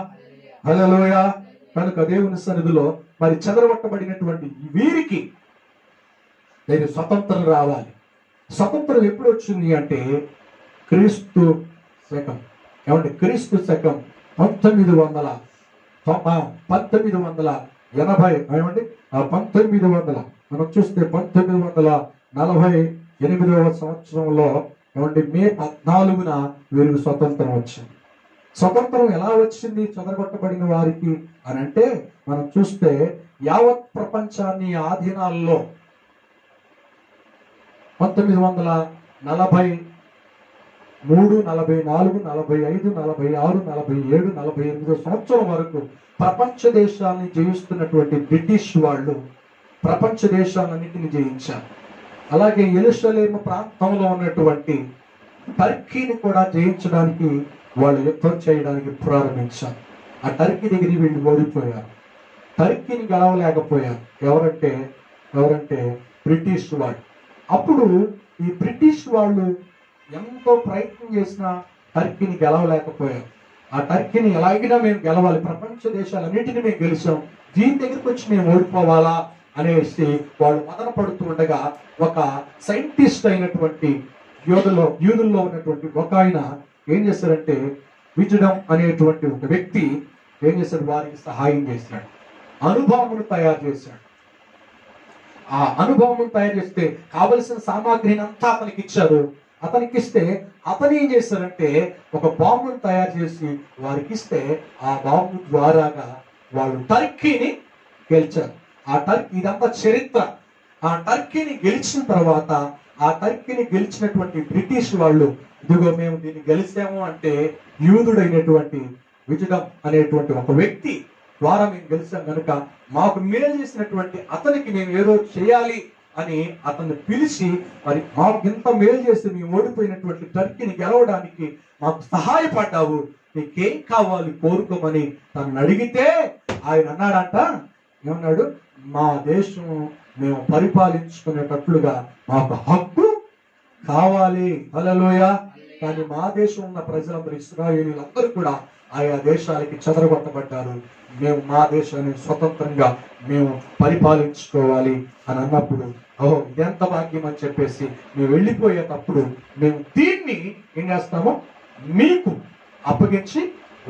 హల్లెలూయా. కనుక దేవుని సన్నిధిలో మరి చెదరగొట్టబడినటువంటి వీరికి స్వతంత్రం రావాలి. స్వతంత్రం ఎప్పుడు వచ్చింది అంటే క్రీస్తు శకం. ఏమంటే క్రీస్తు శకం 1980 ఏమండి 1900 మనం చూస్తే 1948వ సంవత్సరంలో ఏమంటే మే 14న వీరికి స్వతంత్రం వచ్చింది. స్వతంత్రం ఎలా వచ్చింది చెదరగొట్టబడిన వారికి అని అంటే మనం చూస్తే యావత్ ప్రపంచాన్ని ఆధీనాల్లో 1943, 44, 45, 46, 47, 48 సంవత్సరం వరకు ప్రపంచ దేశాన్ని జయిస్తున్నటువంటి బ్రిటిష్ వాళ్ళు ప్రపంచ దేశాలన్నింటినీ జయించారు. అలాగే యెరూషలేము ప్రాంతంలో ఉన్నటువంటి టర్కీని కూడా జయించడానికి వాళ్ళు యుద్ధం చేయడానికి ప్రారంభించారు. ఆ టర్కీ దగ్గర వీళ్ళు ఓడిపోయారు. టర్కీని గెలవలేకపోయారు. ఎవరంటే బ్రిటిష్ వాళ్ళు. అప్పుడు ఈ బ్రిటిష్ వాళ్ళు ఎంతో ప్రయత్నం చేసినా టర్కీని గెలవలేకపోయారు. ఆ టర్కీని ఎలాగైనా మేము గెలవాలి, ప్రపంచ దేశాలన్నింటినీ మేము గెలిచాం, దీని దగ్గరికి వచ్చి మేము ఓడిపోవాలా అనేసి వాళ్ళు మదన పడుతూ ఉండగా ఒక సైంటిస్ట్ అయినటువంటి యూదుల్లో ఉన్నటువంటి ఒక ఆయన ఏం చేశారంటే విజడం అనేటువంటి ఒక వ్యక్తి ఏం చేశాడు, వారికి సహాయం చేశాడు. అనుభవమును తయారు చేశాడు. ఆ అనుభవమును తయారు చేస్తే కావలసిన సామాగ్రిని అంతా అతనికి ఇచ్చారు. అతనికి ఇస్తే అతను ఏం చేశారంటే ఒక బాంబును తయారు చేసి వారికి ఇస్తే ఆ బాంబు ద్వారాగా వాళ్ళు టర్కీని గెలిచారు. ఇదంతా చరిత్ర. ఆ టర్కీని గెలిచిన తర్వాత ఆ టర్కీని గెలిచినటువంటి బ్రిటిష్ వాళ్ళు ఇదిగో మేము దీన్ని గెలిచాము అంటే యూదుడైనటువంటి విజడం అనేటువంటి ఒక వ్యక్తి ద్వారా మేము గెలిచాం కనుక మాకు మేలు చేసినటువంటి అతనికి మేము ఏదో చేయాలి అని అతన్ని పిలిచి మరి మాకు ఇంత మేలు చేసి మేము ఓడిపోయినటువంటి టర్కీని గెలవడానికి మాకు సహాయపడ్డావు, నీకేం కావాలి కోరుకోమని తను అడిగితే ఆయన అన్నాడంట, ఏమన్నాడు, మా దేశం మేము పరిపాలించుకునేటట్లుగా మాకు హక్కు కావాలి. హల్లెలూయా. కానీ మా దేశం ఉన్న ప్రజలందరూ ఇశ్రాయేలీలందరూ కూడా ఆయా దేశాలకి చెదరగొట్టబడ్డారు. మేము మా దేశాన్ని స్వతంత్రంగా మేము పరిపాలించుకోవాలి అని అన్నప్పుడు ఓహో ఇదెంత భాగ్యం అని చెప్పేసి మేము వెళ్ళిపోయేటప్పుడు మేము దీన్ని ఏం చేస్తాము, మీకు అప్పగించి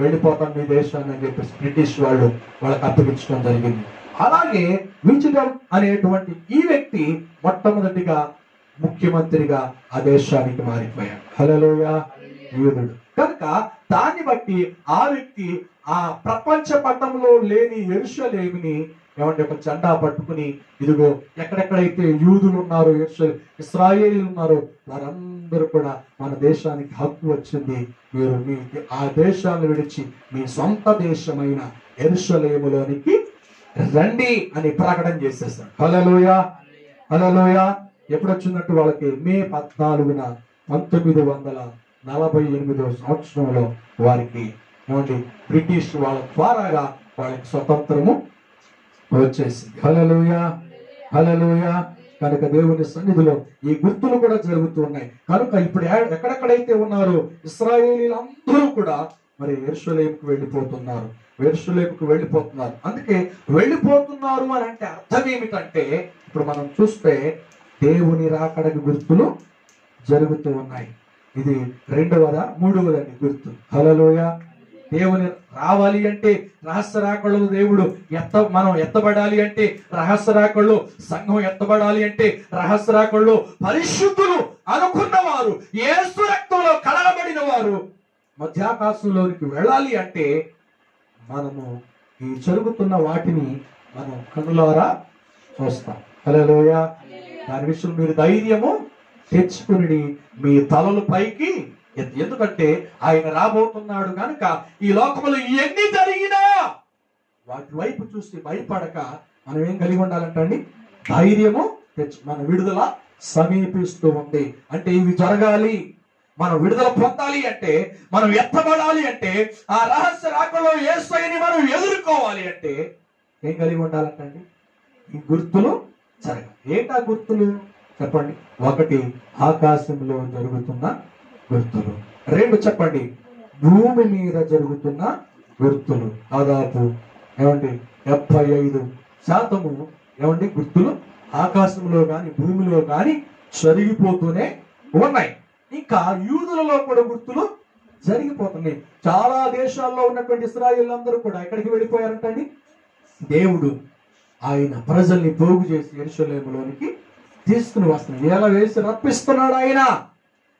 వెళ్ళిపోతాం మీ దేశాన్ని అని చెప్పేసి బ్రిటిష్ వాళ్ళు వాళ్ళకి అప్పగించడం జరిగింది. అలాగే విజిటమ్ అనేటువంటి ఈ వ్యక్తి మొట్టమొదటిగా ముఖ్యమంత్రిగా ఆ దేశానికి మారిపోయాడు. హల్లెలూయా. యూదుడు కనుక దాన్ని బట్టి ఆ వ్యక్తి ఆ ప్రపంచ పటంలో లేని యెరూషలేముని ఏమంటే ఒక జెండా పట్టుకుని, ఇదిగో ఎక్కడెక్కడైతే యూదులు ఉన్నారో, ఇశ్రాయేలీలు ఉన్నారో వారందరూ కూడా మన దేశానికి హక్కు వచ్చింది, మీరు మీ ఆ దేశాన్ని విడిచి మీ సొంత దేశమైన యెరూషలేములోనికి రండి అని ప్రకటన చేసేసాడు. హల్లెలూయా. హల్లెలూయా. ఎప్పుడు వచ్చినట్టు వాళ్ళకి మే 14న 1948 సంవత్సరంలో వారికి ఏమండి బ్రిటిష్ వాళ్ళ ద్వారాగా వాళ్ళకి స్వతంత్రము వచ్చేసింది. హల్లెలూయా. హల్లెలూయా. కనుక దేవుని సన్నిధిలో ఈ గుర్తులు కూడా జరుగుతూ ఉన్నాయి. కనుక ఇప్పుడు ఎక్కడెక్కడైతే ఉన్నారో ఇశ్రాయేలీలందరూ కూడా మరి యెరూషలేముకు వెళ్ళిపోతున్నారు. యెరూషలేముకు వెళ్ళిపోతున్నారు. అందుకే వెళ్ళిపోతున్నారు అని అంటే అర్థం ఏమిటంటే, ఇప్పుడు మనం చూస్తే దేవుని రాకడకు గుర్తులు జరుగుతూ ఉన్నాయి. ఇది రెండవదా మూడవదండి గుర్తు. హల్లెలూయా. దేవుని రావాలి అంటే రహస్య రాకళ్ళు దేవుడు మనం ఎత్తబడాలి అంటే రహస్య రాకళ్ళు, సంఘం ఎత్తబడాలి అంటే రహస్య రాకళ్ళు పరిశుద్ధులు అనుకున్నవారు, యేసు రక్తంలో కడగబడిన వారు మధ్యాకాశంలోనికి వెళ్ళాలి అంటే మనము ఈ జరుగుతున్న వాటిని మనం కనులారా చూస్తాం. హల్లెలూయా. దాని విషయం మీరు ధైర్యము తెచ్చుకుని మీ తలలు పైకి ఎందుకంటే ఆయన రాబోతున్నాడు కనుక ఈ లోకములు ఎన్ని జరిగినా వాటి వైపు చూసి భయపడక మనం ఏం కలిగి ఉండాలంటండి, ధైర్యము తెచ్చు. మన విడుదల సమీపిస్తూ ఉంది అంటే ఇవి జరగాలి, మనం విడుదల పొందాలి అంటే, మనం ఎత్తబడాలి అంటే, ఆ రహస్య రాకలో యేసుని మనం ఎదుర్కోవాలి అంటే ఏం కలిగి ఉండాలంటండి, ఈ గుర్తులు జరగాలి. ఏంటా గుర్తులు చెప్పండి. ఒకటి ఆకాశంలో జరుగుతున్న గుర్తులు. రెండు చెప్పండి, భూమి మీద జరుగుతున్న గుర్తులు. దాదాపు ఏమండి 75% ఏమండి గుర్తులు ఆకాశంలో కానీ భూమిలో కానీ జరిగిపోతూనే ఉన్నాయి. ఇంకా యూదులలో కూడా గుర్తులు జరిగిపోతున్నాయి. చాలా దేశాల్లో ఉన్నటువంటి ఇశ్రాయేలీయులందరూ కూడా ఎక్కడికి వెళ్ళిపోయారంటండి, దేవుడు ఆయన ప్రజల్ని పోగు చేసి యెరూషలేములోనికి తీసుకుని వస్తున్నాడు. ఎలా వేసి రప్పిస్తున్నాడు ఆయన.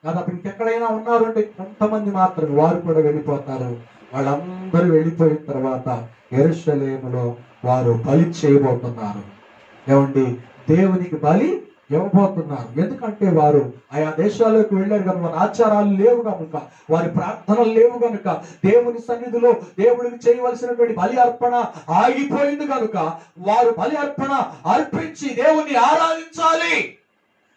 దాదాపు ఇంకెక్కడైనా ఉన్నారు అంటే కొంతమంది మాత్రమే, వారు కూడా వెళ్ళిపోతారు. వాళ్ళందరూ వెళ్ళిపోయిన తర్వాత యెరూషలేములో వారు బలి చేయబోతున్నారు. ఏమండి దేవునికి బలి ఇవ్వబోతున్నారు. ఎందుకంటే వారు ఆయా దేశాలకు వెళ్ళారు కనుక, వారి ఆచారాలు లేవు కనుక, వారి ప్రార్థనలు లేవు కనుక, దేవుని సన్నిధిలో దేవుడికి చేయవలసినటువంటి బలి అర్పణ ఆగిపోయింది కనుక వారు బలి అర్పణ అర్పించి దేవుని ఆరాధించాలి.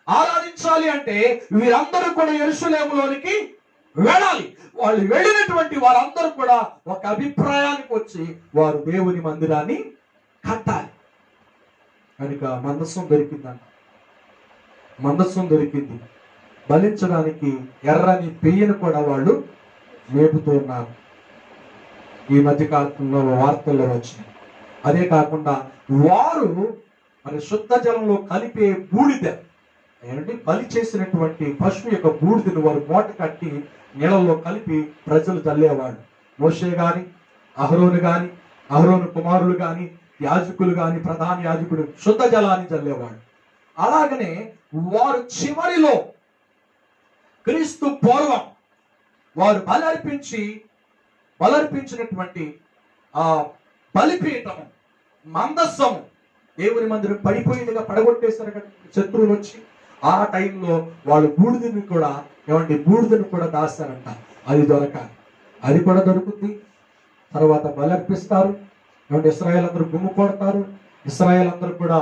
ఆరాధించాలి అంటే వీరందరూ కూడా యెరూషలేములోనికి వెళ్ళాలి. వాళ్ళు వెళ్ళినటువంటి వారందరూ కూడా ఒక అభిప్రాయానికి వచ్చి వారు దేవుని మందిరాన్ని కట్టాలి. కనుక మందస్సం దొరికిందంట. మందస్సం దొరికింది. బలించడానికి ఎర్రని పెయ్యను కూడా వాళ్ళు మేపుతూ ఉన్నారు. ఈ మధ్య కాలంలో వార్తల్లో వచ్చినాయి. అదే కాకుండా వారు మరి శుద్ధ జలంలో కలిపే బూడిద, ఏంటంటే బలి చేసినటువంటి పశువు యొక్క బూడిదను వారు మూట కట్టి నీళ్ళల్లో కలిపి ప్రజలు చల్లేవాడు. మోషే గాని అహరోను కుమారులు గాని యాజకులు గాని ప్రధాన యాజకుడు శుద్ధ జలాన్ని చల్లేవాడు. అలాగనే వారు చివరిలో క్రీస్తు పూర్వం వారు బలర్పించినటువంటి ఆ బలిపీఠము మందస్సము దేవుని మందిరం పడిపోయిందిగా, పడగొట్టేశారు కదా శత్రువులు వచ్చి. ఆ టైంలో వాళ్ళు బూడిదని కూడా దాస్తారంట. అది దొరకాలి. అది కూడా దొరుకుతుంది. తర్వాత బలర్పిస్తారు. ఇశ్రాయేల్ అందరూ గుమ్ము కొడతారు. ఇశ్రాయేల్ అందరూ కూడా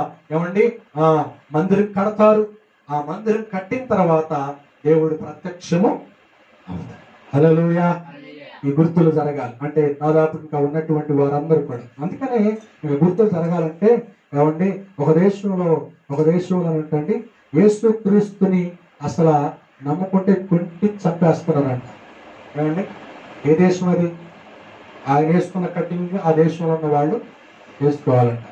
మందిరం కడతారు. ఆ మందిరం కట్టిన తర్వాత దేవుడు ప్రత్యక్షము అవుతాడు. హల్లెలూయా. ఈ గుర్తులు జరగాలి అంటే దాదాపు ఇంకా ఉన్నటువంటి వారందరూ కూడా. అందుకనే గుర్తులు జరగాలంటే ఒక దేశంలో ఏంటంటే యేసు క్రీస్తుని అసలు నమ్ముకుంటే కుంటి చంపేస్తున్నారంట. ఏ దేశం అది? ఆయన వేసుకున్న కటింగ్ ఆ దేశంలో ఉన్న వాళ్ళు వేసుకోవాలంట.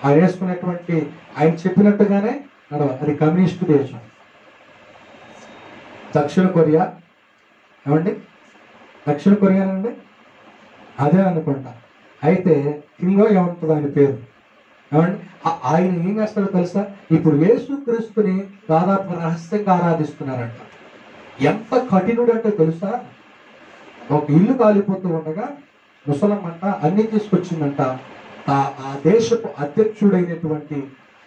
ఆయన వేసుకున్నటువంటి ఆయన చెప్పినట్టుగానే నడవాలి. అది కమ్యూనిస్టు దేశం. దక్షిణ కొరియా దక్షిణ కొరియానండి, అదే అనుకుంటా. అయితే కింగో ఏమంటుంది ఆయన పేరు, ఏమండి ఆయన ఏం చేస్తాడో తెలుసా? ఇప్పుడు యేసుక్రీస్తుని దాదాపు రహస్యంగా ఆరాధిస్తున్నారంట. ఎంత కఠినుడు అంటే తెలుసా? ఒక ఇల్లు కాలిపోతూ ఉండగా ముసలమ్మంట అన్ని తీసుకొచ్చిందంట. ఆ దేశపు అధ్యక్షుడైనటువంటి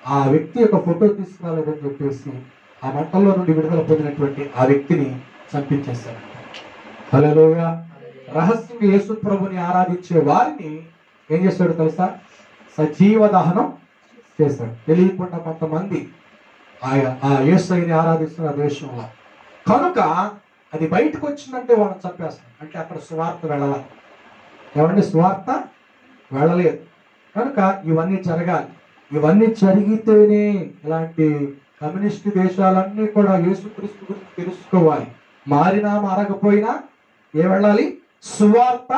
ఆ వ్యక్తి యొక్క ఫోటో తీసుకురాలేదని చెప్పేసి ఆ మంటల్లో నుండి విడుదల పొందినటువంటి ఆ వ్యక్తిని చంపించేశారంట. హల్లెలూయా. రహస్యంగా యేసు ప్రభుని ఆరాధించే వారిని ఏం చేశాడు తెలుసా? సజీవ దహనం చేశాడు. తెలియకుండా కొంతమంది ఆ యేసుని ఆరాధిస్తున్న దేశంలో. కనుక అది బయటకు వచ్చిందంటే వాళ్ళని చంపేస్తాం. అంటే అక్కడ సువార్త వెళ్ళాల. ఏమంటే సువార్త వెళ్ళలేదు. కనుక ఇవన్నీ జరగాలి. ఇవన్నీ జరిగితేనే ఇలాంటి కమ్యూనిస్టు దేశాలన్నీ కూడా యేసుక్రీస్తు గురించి తెలుసుకోవాలి. మారినా మారకపోయినా ఏ వెళ్ళాలి? సువార్త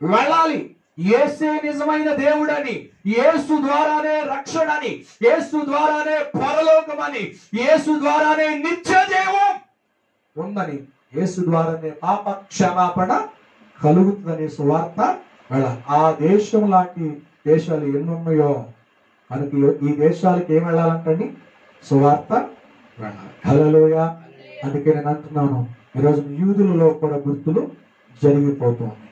వెళ్ళాలి. యేసే నిజమైన దేవుడని, యేసు ద్వారానే రక్షణని, యేసు ద్వారానే పరలోకమని, యేసు ద్వారానే నిత్య జీవం ఉందని, యేసు ద్వారానే పాప క్షమాపణ కలుగుతుందనే సువార్త వెళ్ళాలి. ఆ దేశం లాంటి దేశాలు ఎన్నున్నాయో మనకి ఈ దేశాలకు ఏం వెళ్ళాలంటండి? సువార్త వెళ్ళాలి. హల్లెలూయా. అందుకే నేను అంటున్నాను, ఈరోజు యూదులలో కూడా గుర్తులు జరిగిపోతున్నాయి.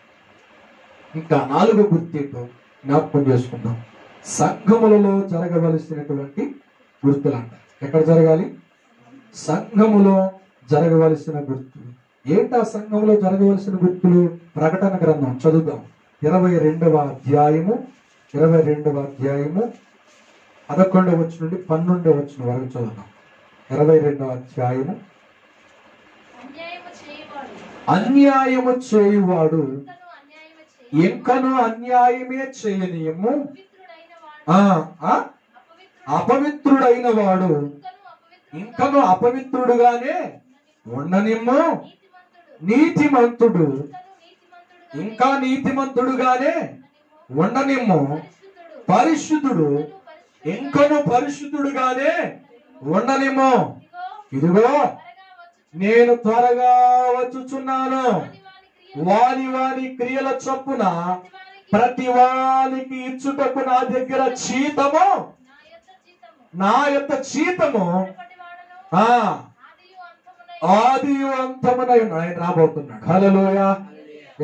ఇంకా 4వ గుర్తు జ్ఞాపకం చేసుకుందాం. సంఘములలో జరగవలసినటువంటి గుర్తులు అంట. ఎక్కడ జరగాలి? సంఘములో జరగవలసిన గుర్తులు. ఏంటా సంఘంలో జరగవలసిన గుర్తులు? ప్రకటన గ్రంథం చదువుదాం. 22వ అధ్యాయము 11వ వచనం నుండి 12వ వచనం వరకు చదువుదాం. 22వ అధ్యాయము. అన్యాయము చేయువాడు ఇంకను అన్యాయమే చేయనీయము, అపవిత్రుడైన వాడు ఇంకను అపవిత్రుడుగానే ఉండనిమ్ము, నీతిమంతుడు ఇంకా నీతిమంతుడుగానే ఉండనిమ్ము, పరిశుద్ధుడు ఇంకను పరిశుద్ధుడుగానే ఉండనిమ్ము. ఇదిగో నేను త్వరగా వచ్చుచున్నాను. వాని వాని క్రియల చొప్పున ప్రతి వానికి ఇచ్చుటకు నా దగ్గర జీతము, నా యొక్క జీతము ఆదియు అంతమునై ఆయన రాబోతున్నాడు. హల్లెలూయా.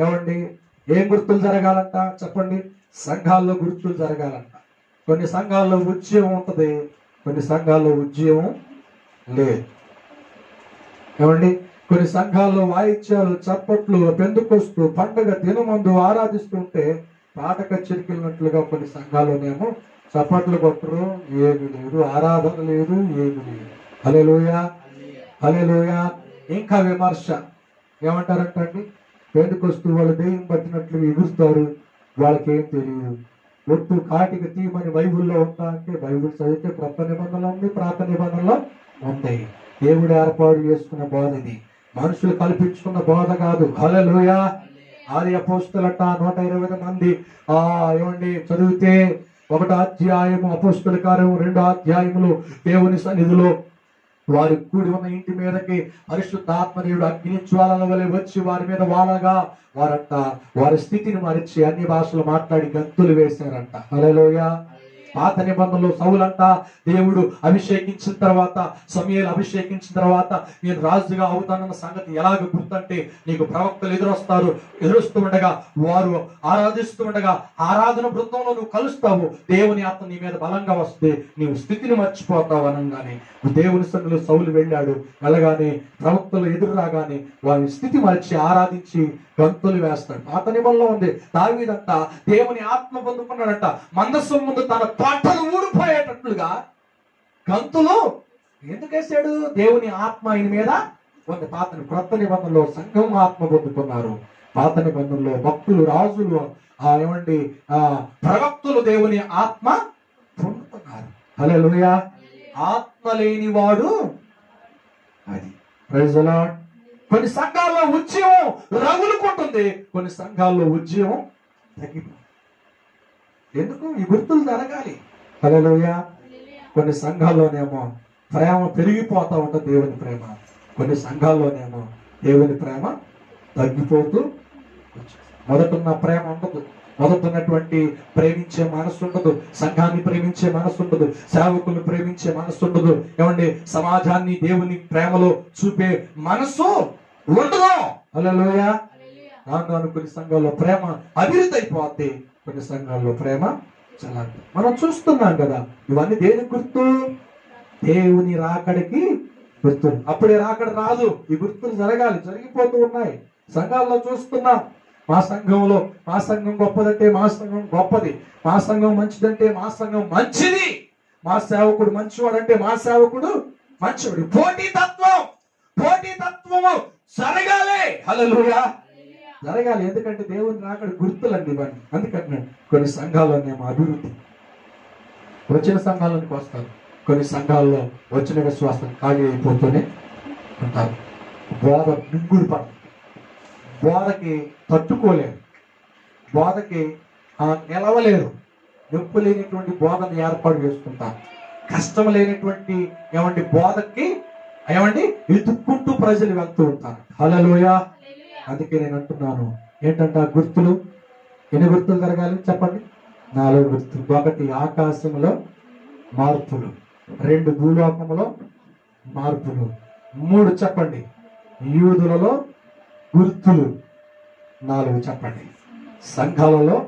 ఏమండి ఏం గుర్తులు జరగాలంట చెప్పండి? సంఘాల్లో గుర్తులు జరగాలంట. కొన్ని సంఘాల్లో ఉద్యమం ఉంటది, కొన్ని సంఘాల్లో ఉద్యమం లేదు. ఏమండి కొన్ని సంఘాల్లో వాయిద్యాలు, చప్పట్లు, పెందుకొస్తూ పండుగ దినమందు ఆరాధిస్తుంటే పాట కచ్చెరికినట్లుగా కొన్ని సంఘాల్లోనేమో చప్పట్లు కొట్టరు, ఏమి లేదు, ఆరాధన లేదు, ఏమి లేదు. హల్లెలూయా. హల్లెలూయా. ఇంకా విమర్శ ఏమంటారంటండి? పెందుకొస్తూ వాళ్ళు దెయ్యం పట్టినట్లు ఎగురుస్తారు, వాళ్ళకేం తెలియదు. ఒట్టు కాటికి తీయమని బైబిల్లో ఉందా అంటే బైబిల్ చదివితే కొత్త నిబంధనలు ఉంది, పాత నిబంధనలు ఉంటాయి. దేవుడు ఏర్పాటు చేసుకున్న బోధ ఇది, మనుషులు కల్పించుకున్న బోధ కాదు. హల్లెలూయా. ఆది అపోస్తులట 120 మంది ఏమండి చదివితే 1వ అధ్యాయము అపోస్తుల కార్యము 2వ అధ్యాయములు దేవుని సన్నిధిలో వారి కూడి ఉన్న ఇంటి మీదకి పరిశుద్ధాత్మదేవుడు అగ్ని జ్వాలల వలె వచ్చి వారి మీద వాలగా వారంట వారి స్థితిని మరిచి అన్ని భాషలు మాట్లాడి గంతులు వేశారంట. హల్లెలూయా. పాత నిబంధనలో సౌలంట దేవుడు అభిషేకించిన తర్వాత, సమూయేలు అభిషేకించిన తర్వాత నేను రాజుగా అవుతానన్న సంగతి ఎలాగ గుర్తంటే, నీకు ప్రవక్తలు ఎదురొస్తూ ఉండగా వారు ఆరాధిస్తూ ఉండగా ఆరాధన బృందంలో నువ్వు కలుస్తావు, దేవుని ఆత్మ నీ మీద బలంగా వస్తే నీవు స్థితిని మర్చిపోతావు అనగానే దేవుని సన్నిధిలో సౌలు వెళ్ళాడు. వెళ్ళగానే ప్రవక్తలు ఎదురు రాగానే వారి స్థితి మర్చి ఆరాధించి గంతులు వేస్తాడు. పాత నిబంధనలో ఉంది దావీదంట దేవుని ఆత్మ పొందుకున్నాడంట, మందసం ముందు తన బట్టలు ఊడిపోయేటట్లుగా గంతులు ఎందుకు వేసాడు? దేవుని ఆత్మ ఆయన మీద ఉంది. క్రొత్త నిబంధనలో సంఘం ఆత్మ పొందుకున్నారు. పాత నిబంధనలో భక్తులు, రాజులు, ఏమండి ప్రవక్తులు దేవుని ఆత్మ పొందుకున్నారు. హల్లెలూయా. ఆత్మ లేనివాడు అది. Praise the lord. కొన్ని సంఘాల్లో ఉద్యమం రగులుకుంటుంది, కొన్ని సంఘాల్లో ఉద్యమం తగ్గిపోతుంది. ఎందుకు? ఈ గుర్తులు జరగాలి. హల్లెలూయా. కొన్ని సంఘాల్లోనేమో ప్రేమ పెరిగిపోతా ఉంటుంది, దేవుని ప్రేమ. కొన్ని సంఘాల్లోనేమో దేవుని ప్రేమ తగ్గిపోతూ మొదటున్న ప్రేమ ఉండదు, మొదటున్నటువంటి ప్రేమించే మనసు ఉండదు, సంఘాన్ని ప్రేమించే మనసు ఉండదు, సేవకులను ప్రేమించే మనసు ఉండదు, ఏమండి సమాజాన్ని దేవుని ప్రేమలో చూపే మనసు ఉండదు. హల్లెలూయా. రాను కొన్ని సంఘాల్లో ప్రేమ అభివృద్ధి అయిపోద్ది, కొన్ని సంఘాల్లో ప్రేమ చాలా. మనం చూస్తున్నాం కదా, ఇవన్నీ దేనికి గుర్తు? దేవుని రాకడికి గుర్తు. అప్పుడే రాకడ రాదు, ఈ గుర్తులు జరగాలి, జరిగిపోతూ ఉన్నాయి. సంఘాల్లో చూస్తున్నాం, మా సంఘం గొప్పదంటే మా సంఘం గొప్పది, మా సంఘం మంచిదంటే మా సంఘం మంచిది, మా సేవకుడు మంచివాడంటే మా సేవకుడు మంచివాడు. పోటీతత్వము జరగాలి. హల్లెలూయా. జరగాలి. ఎందుకంటే దేవుని రాకడ గుర్తులండి ఇవన్నీ. అందుకంటే కొన్ని సంఘాల్లోనేమో అభివృద్ధి, వచ్చిన సంఘాలకు వస్తారు, కొన్ని సంఘాల్లో వచ్చిన విశ్వాసం ఖాళీ అయిపోతూనే ఉంటారు. బోధ మింగుడు పడ, బోధకి తట్టుకోలేరు, బోధకి నిలవలేరు, నొప్పు లేనిటువంటి బోధను ఏర్పాటు చేసుకుంటారు, కష్టం లేనటువంటి ఏమండి బోధకి ఏమండి ఎత్తుక్కుంటూ ప్రజలు వెళ్తూ ఉంటారు. హల్లెలూయా. అందుకే నేను అంటున్నాను, ఏంటంటే ఆ గుర్తులు, ఎన్ని గుర్తులు జరగాలి చెప్పండి? 4 గుర్తులు. 1 ఆకాశంలో మార్పులు, 2 భూలోకంలో మార్పులు, 3 చెప్పండి యూదులలో గుర్తులు, 4 చెప్పండి సంఘాలలో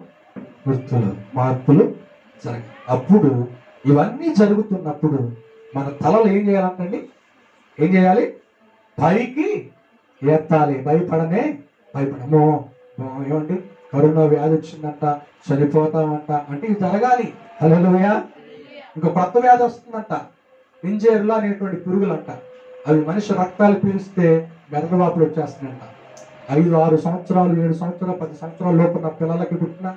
గుర్తులు, మార్పులు జరగాలి. అప్పుడు ఇవన్నీ జరుగుతున్నప్పుడు మన తలలు ఏం చేయాలంటండి? ఏం చేయాలి? పైకి ఎత్తాలి. భయపడమో ఏమండి కరోనా వ్యాధి వచ్చిందంట, చనిపోతామంట అంటే ఇది జరగాలి. హల్లెలూయా. ఇంకో కొత్త వ్యాధి వస్తుందంట, పింజేరులు అనేటువంటి పురుగులంట, అవి మనిషి రక్తాలు పీలిస్తే మెదడువాపులు వచ్చేస్తున్నాయంట. 5, 6 సంవత్సరాలు, 7 సంవత్సరాలు, 10 సంవత్సరాల లోపున్న పిల్లలకి పుట్టిన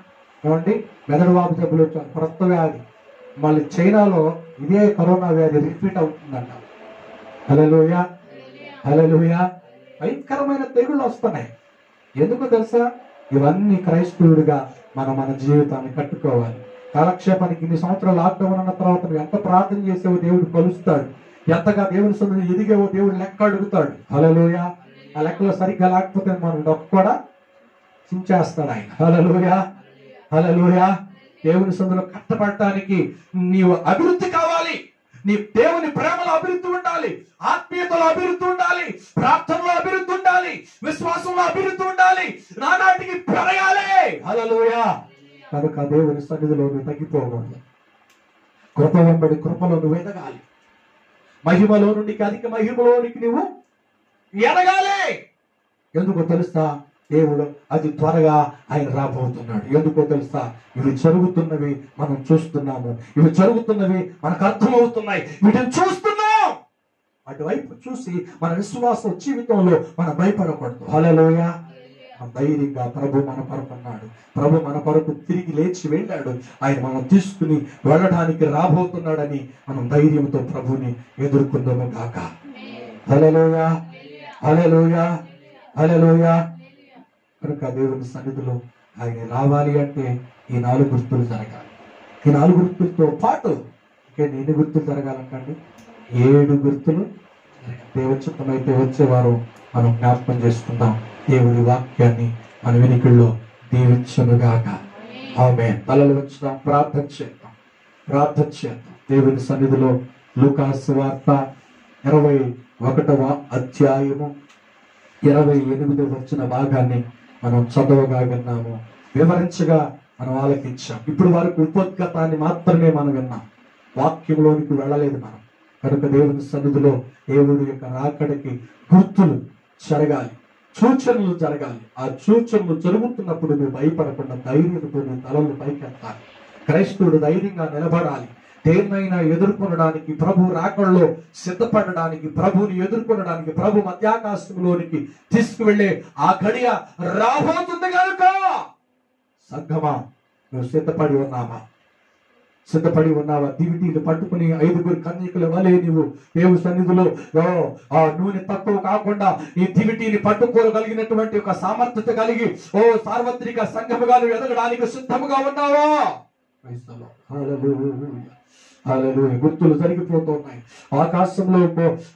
ఏమండి మెదడువాపు జబ్బులు వచ్చాయి, కొత్త వ్యాధి. మళ్ళీ చైనాలో ఇదే కరోనా వ్యాధి రిపీట్ అవుతుందంట. హల్లెలూయా. హల్లెలూయా. భయంకరమైన తెగుళ్ళు వస్తున్నాయి. ఎందుకు తెలుసా? ఇవన్నీ క్రైస్తవుడిగా మన జీవితాన్ని కట్టుకోవాలి. కాలక్షేపానికి ఇన్ని సంవత్సరాలు లాక్డౌన్ అన్న తర్వాత నువ్వు ఎంత ప్రార్థన చేసేవో దేవుడు కలుస్తాడు, ఎంతగా దేవుని సన్నిధిలో ఎదిగేవో దేవుడు లెక్క అడుగుతాడు. హల్లెలూయా. ఆ లెక్కలో సరిగ్గా లేకపోతే మనం డొక్క కూడా చించేస్తాడు ఆయన. హల్లెలూయా. హల్లెలూయా. దేవుని సన్నిధిలో కట్టబడటానికి నీవు అభివృద్ధి కావాలి, నీ దేవుని ప్రేమలో అభివృద్ధి ఉండాలి, ఆత్మీయతలో అభివృద్ధి ఉండాలి, ప్రార్థనలో అభివృద్ధి ఉండాలి, విశ్వాసంలో అభివృద్ధి ఉండాలి, నానాటికి పెరగాలి. హల్లెలూయా. కనుక దేవుని సన్నిధిలో నువ్వు తగ్గిపోకూడదు, కృప వెంబడి కృపలో నువ్వు ఎదగాలి, మహిమలో నుండి అధిక మహిమలోనికి నువ్వు ఎదగాలి. ఎందుకో తెలుసా? దేవుడు అది త్వరగా ఆయన రాబోతున్నాడు. ఎందుకో తెలుసా? ఇవి జరుగుతున్నవి మనం చూస్తున్నాము, ఇవి జరుగుతున్నవి మనకు అర్థమవుతున్నాయి, వీటిని చూస్తున్నాం. అటువైపు చూసి మన విశ్వాస జీవితంలో మనం భయపడకూడదు. హల్లెలూయా. ధైర్యంగా ప్రభు మన కొరకు అన్నాడు, ప్రభు మన కొరకు తిరిగి లేచి వెళ్ళాడు, ఆయన మనం తీసుకుని వెళ్ళడానికి రాబోతున్నాడని మనం ధైర్యంతో ప్రభుని ఎదుర్కొందాము గాక. హల్లెలూయా. హల్లెలూయా. హల్లెలూయా. కనుక దేవుని సన్నిధిలో ఆయన రావాలి అంటే ఈ 4 గుర్తులు జరగాలి. ఈ 4 గుర్తులతో పాటు ఎన్ని గుర్తులు జరగాలంటండి? 7 గుర్తులు. దేవుని చిత్తమైతే వచ్చేవారు మనం జ్ఞాపకం చేసుకుందాం. దేవుడి వాక్యాన్ని మన వినికిల్లో దీవించునుగాక. ఆమేన్. తలలు వంచుదాం, ప్రార్థన చేద్దాం. దేవుని సన్నిధిలో లూకాసు సువార్త 21వ అధ్యాయము 28వ వచన భాగాన్ని మనం చదవగా విన్నాము, వివరించగా మనం ఆలకించాం. ఇప్పుడు వారికి ఉపోద్ఘాతాన్ని మాత్రమే మనం విన్నాం, వాక్యంలోనికి వెళ్ళలేదు మనం. కనుక దేవుని సన్నిధిలో దేవుడి యొక్క రాకడికి గుర్తులు జరగాలి, సూచనలు జరగాలి. ఆ సూచనలు జరుగుతున్నప్పుడు నువ్వు భయపడకుండా ధైర్యంతో నీ తలలు పైకెత్తాలి. క్రైస్తవుడు ధైర్యంగా నిలబడాలి. దేన్నైనా ఎదుర్కొనడానికి, ప్రభు రాకడలో సిద్ధపడడానికి, ప్రభుని ఎదుర్కొనడానికి, ప్రభు మధ్యాకాశంలోనికి తీసుకువెళ్ళే ఆ గడియ రాబోతుంది కనుక సంఘమా నువ్వు సిద్ధపడి ఉన్నావా? దివిటీలు పట్టుకుని 5 కన్యకుల వలె నువ్వు దేవుని సన్నిధిలో ఆ నూనె తక్కువ కాకుండా నీ దివిటీని పట్టుకోగలిగినటువంటి ఒక సామర్థ్యత కలిగి సార్వత్రిక సంఘముగా నువ్వు ఎదగడానికి సిద్ధముగా ఉన్నావా? హల్లెలూయా. గుర్తులు జరిగిపోతున్నాయి. ఆకాశంలో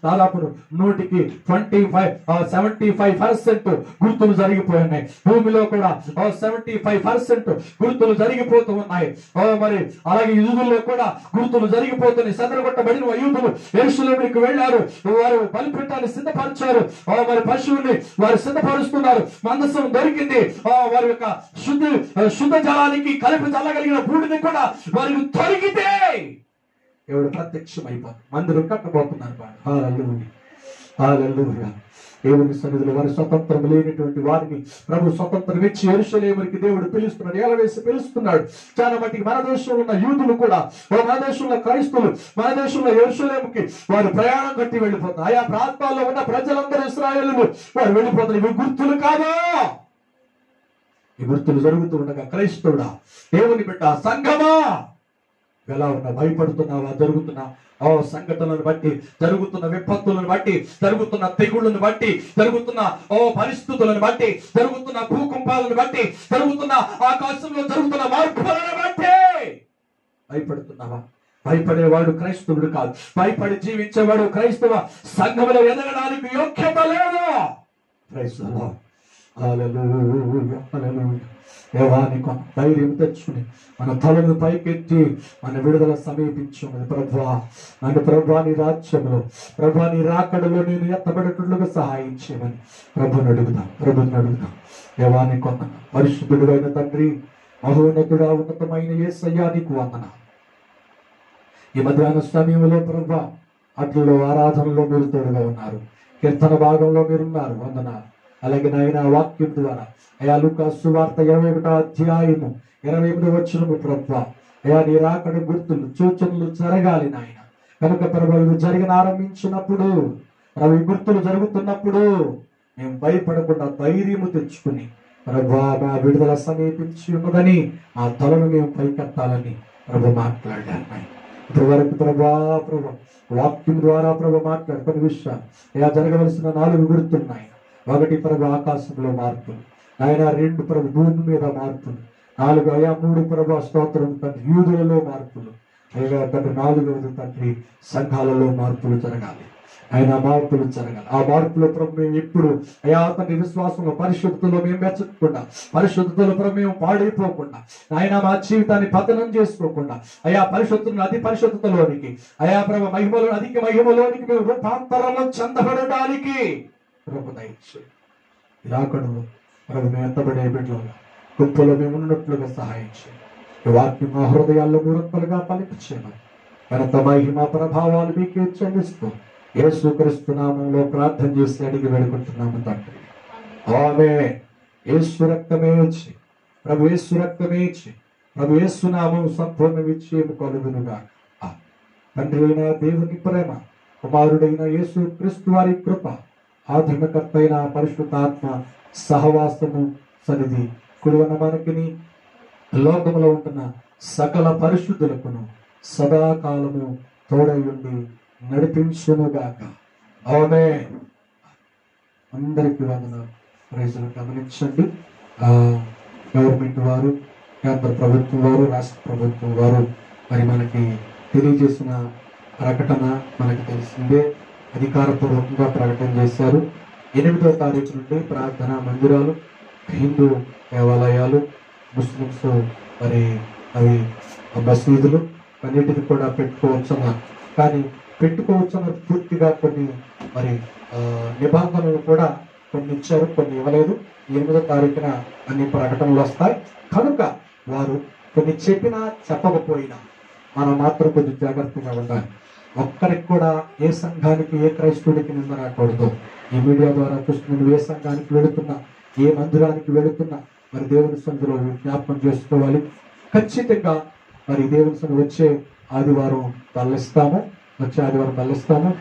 దాదాపు 75% గుర్తులు జరిగిపోయినాయి. భూమిలో కూడా 75% గుర్తులు జరిగిపోతూ ఉన్నాయి. మరి అలాగే యూదుల్లో కూడా గుర్తులు జరిగిపోతున్నాయి. చెదరగొట్టబడిన యూదులు యెరూషలేముకి వెళ్ళారు. వారు బలిపీఠాన్ని సిద్ధపరిచారు. మరి పశువుని వారు సిద్ధపరుస్తున్నారు. మందసం దొరికింది. వారి యొక్క శుద్ధ జలానికి కలిపి చల్లగలిగిన బూడిని కూడా వారికి దొరికితే ఎవడు ప్రత్యక్షమైపోతారు. మందిరం కట్టబోతున్నారు. హల్లెలూయా. దేవుని సన్నిధిలో వారి స్వతంత్రం లేనటువంటి వారిని ప్రభు స్వతంత్రం ఇచ్చి యెరూషలేముకి దేవుడు పిలుస్తున్నాడు. ఏలవేసి పిలుస్తున్నాడు. చాలా మటుకు మన దేశంలో ఉన్న యూదులు కూడా, మన దేశంలో క్రైస్తవులు, మన దేశంలో యెరూషలేముకి వారు ప్రయాణం కట్టి వెళ్ళిపోతారు. ఆయా ప్రాంతాల్లో ఉన్న ప్రజలందరూ ఇశ్రాయేలులు వారు వెళ్ళిపోతారు. ఇవి గుర్తులు కాదా? ఈ గుర్తులు జరుగుతూ ఉండగా క్రైస్తవుడా, దేవుని బిడ్డ, సంఘమా ఎలా ఉన్నా భయపడుతున్నావా? జరుగుతున్న సంఘటనలను బట్టి, జరుగుతున్న విపత్తులను బట్టి, జరుగుతున్న తెగుళ్ళను బట్టి, జరుగుతున్న పరిస్థితులను బట్టి, జరుగుతున్న భూకంపాలను బట్టి, జరుగుతున్న ఆకాశంలో జరుగుతున్న మార్పులను బట్టి భయపడుతున్నావా? భయపడేవాడు క్రైస్తవుడు కాదు. భయపడి జీవించేవాడు క్రైస్తవ సంఘంలో ఎదగడానికి యోగ్యత లేదు. క్రైస్తవ దేవానికి ధైర్యం తెచ్చుకుని మన తలను పైకెత్తి మన విడుదల సమీపించున్నది. ప్రభువా, నన్ను ప్రభువా నీ రాజ్యంలో, ప్రభువా నీ రాకడలో నేను ఎత్తబడేటట్లుగా సహాయం చేయమని ప్రభుని అడుగుదాం. దేవానికి వందన. పరిశుద్ధుడు అయిన తండ్రి, మహోన్నతుడా, ఉన్నతమైన యేసయ్యా నీకు వందన. ఈ మధ్యాహ్న సమయంలో ప్రభువా అట్లలో ఆరాధనలో మీరు తోడుగా ఉన్నారు. కీర్తన భాగంలో మీరున్నారు. వందనాలు. అలాగే నాయన వాక్యం ద్వారా అయా లూకా సువార్త 21వ అధ్యాయము 28వ వచనము ప్రభువా, అయా నీ రాకడ గుర్తులు సూచనలు జరగాలి నాయన. కనుక ప్రభు ఇవి జరిగిన ఆరంభించినప్పుడు, ప్రభు ఈ గుర్తులు జరుగుతున్నప్పుడు మేము భయపడకుండా ధైర్యము తెచ్చుకుని ప్రభువా మా విడుదల సమీపించి ఉన్నదని ఆ తలను మేము పైకెత్తాలని ప్రభు మాట్లాడారు. ఇప్పటి వరకు ప్రభు వాక్యం ద్వారా ప్రభు మాట్లాడు కొన్ని విషయాలు అయా జరగవలసిన 4 గుర్తున్నాయి. 1 ప్రభు ఆకాశంలో మార్పులు, ఆయన 2 ప్రభు భూమి మీద మార్పులు, 4 అయా 3 ప్రభు స్తోత్రం తండ్రి యూదులలో మార్పులు, అయ్యా తండ్రి 4వది తండ్రి సంఘాలలో మార్పులు జరగాలి. ఆయన మార్పులు జరగాలి. ఆ మార్పులో ప్రభు మేము ఇప్పుడు అయా తండ్రి విశ్వాసంలో పరిశుద్ధతలో మేము మెచ్చకుండా, పరిశుద్ధతలో ప్రభు మేము పాడైపోకుండా, ఆయన మా జీవితాన్ని పతనం చేసుకోకుండా, అయా పరిశుద్ధులను అతి పరిశుద్ధతలోనికి, అయా ప్రభు మహిమలో అధిక మహిమలోనికి మేము రూపాంతరంలో చెందబడడానికి ప్రభు దయచేయండి. రాకడలో ప్రభు మేము ఎత్తబడే బిడ్డలుగా గొప్పలో మేము ఉన్నట్లుగా సహాయం చేయండి. ఈ వాక్యం మా హృదయాల్లో నిరంతరంగా పలికించేయమని ఘనత మహిమ ప్రభావాలు మీకే చెల్లిస్తూ యేసుక్రీస్తు నామంలో ప్రార్థన చేసి అడిగి వేడుకుంటున్నాము తండ్రి. ఆమేన్. యేసు రక్తమే ఇచ్చి, ప్రభు యేసు రక్తమే ఇచ్చి, ప్రభు యేసు నామం సంపూర్ణ విజయము కలుగునుగా. తండ్రి అయిన దేవుని ప్రేమ, కుమారుడైన యేసు క్రీస్తు వారి కృప, ఆధర్మకర్త అయిన పరిశుద్ధాత్మ సహవాసము సన్నిధి కుడివన మనకిని లోకములో ఉంటున్న సకల పరిశుద్ధులకును సదాకాలము తోడై ఉండి నడిపించునుగాక. ఆమేన్. అందరికీ వందనాలు. ప్రైజులు గమనించండి. గవర్నమెంట్ వారు, కేంద్ర ప్రభుత్వం వారు, రాష్ట్ర ప్రభుత్వం వారు మరి మనకి తెలియజేసిన ప్రకటన మనకి తెలిసిందే. అధికారపూర్వకంగా ప్రకటన చేశారు. 8వ తారీఖు నుండి ప్రార్థనా మందిరాలు, హిందూ దేవాలయాలు, ముస్లిమ్స్ మరి అవి మసీదులు అన్నిటిని కూడా పెట్టుకోవచ్చన్నారు. కానీ పెట్టుకోవచ్చన్న పూర్తిగా కొన్ని మరి నిబంధనలు కూడా కొన్ని ఇచ్చారు, కొన్ని ఇవ్వలేదు. 8వ తారీఖున అన్ని ప్రకటనలు వస్తాయి. కనుక వారు కొన్ని చెప్పినా చెప్పకపోయినా మనం మాత్రం కొద్ది జాగ్రత్తగా ఉండాలి. ఒక్కరికి కూడా ఏ సంఘానికి, ఏ క్రైస్తవుడికి నింద రాకూడదు. ఈ మీడియా ద్వారా చూస్తున్న ఏ సంఘానికి వెళుతున్నా, ఏ మందిరానికి వెళుతున్నా మరి దేవుని సన్నిధిలో జ్ఞాపకం చేసుకోవాలి. ఖచ్చితంగా మరి దేవుని సన్నిధి వచ్చే ఆదివారం తరలిస్తాము.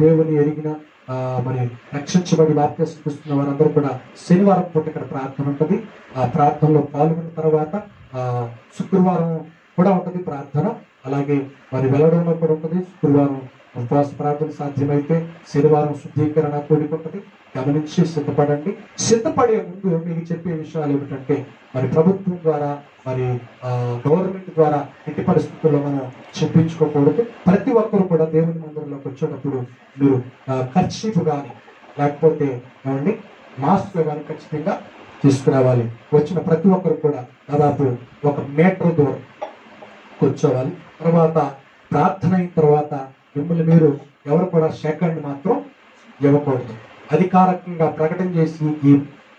దేవుని ఎరిగిన మరి రక్షించబడి బాప్తిస్మం తీసుకున్న వారందరూ కూడా శనివారం పూట ఇక్కడ ప్రార్థన ఉంటుంది. ఆ ప్రార్థనలో పాల్గొన్న తర్వాత శుక్రవారం కూడా ఉంటుంది ప్రార్థన. అలాగే మరి వెళ్ళడంలో కూడా ఉంటుంది. శుక్రవారం ఉపవాస ప్రార్థన సాధ్యమైతే శనివారం శుద్ధీకరణ కూడుకుంటుంది. గమనించి సిద్ధపడండి. సిద్ధపడే ముందు మీకు చెప్పే విషయాలు ఏమిటంటే, మరి ప్రభుత్వం ద్వారా, మరి గవర్నమెంట్ ద్వారా ఎట్టి పరిస్థితుల్లో మనం చెప్పించుకోకూడదు. ప్రతి ఒక్కరు కూడా దేవుని మందిరంలోకి వచ్చేటప్పుడు మీరు కర్చీఫ్ కానీ లేకపోతే ఏమండి మాస్క్ కానీ ఖచ్చితంగా తీసుకురావాలి. వచ్చిన ప్రతి ఒక్కరు కూడా దాదాపు 1 మీటర్ దూరం కూర్చోవాలి. తర్వాత ప్రార్థన అయిన తర్వాత మిమ్మల్ని మీరు ఎవరు కూడా సెకండ్ మాత్రం ఇవ్వకూడదు. అధికారికంగా ప్రకటన చేసి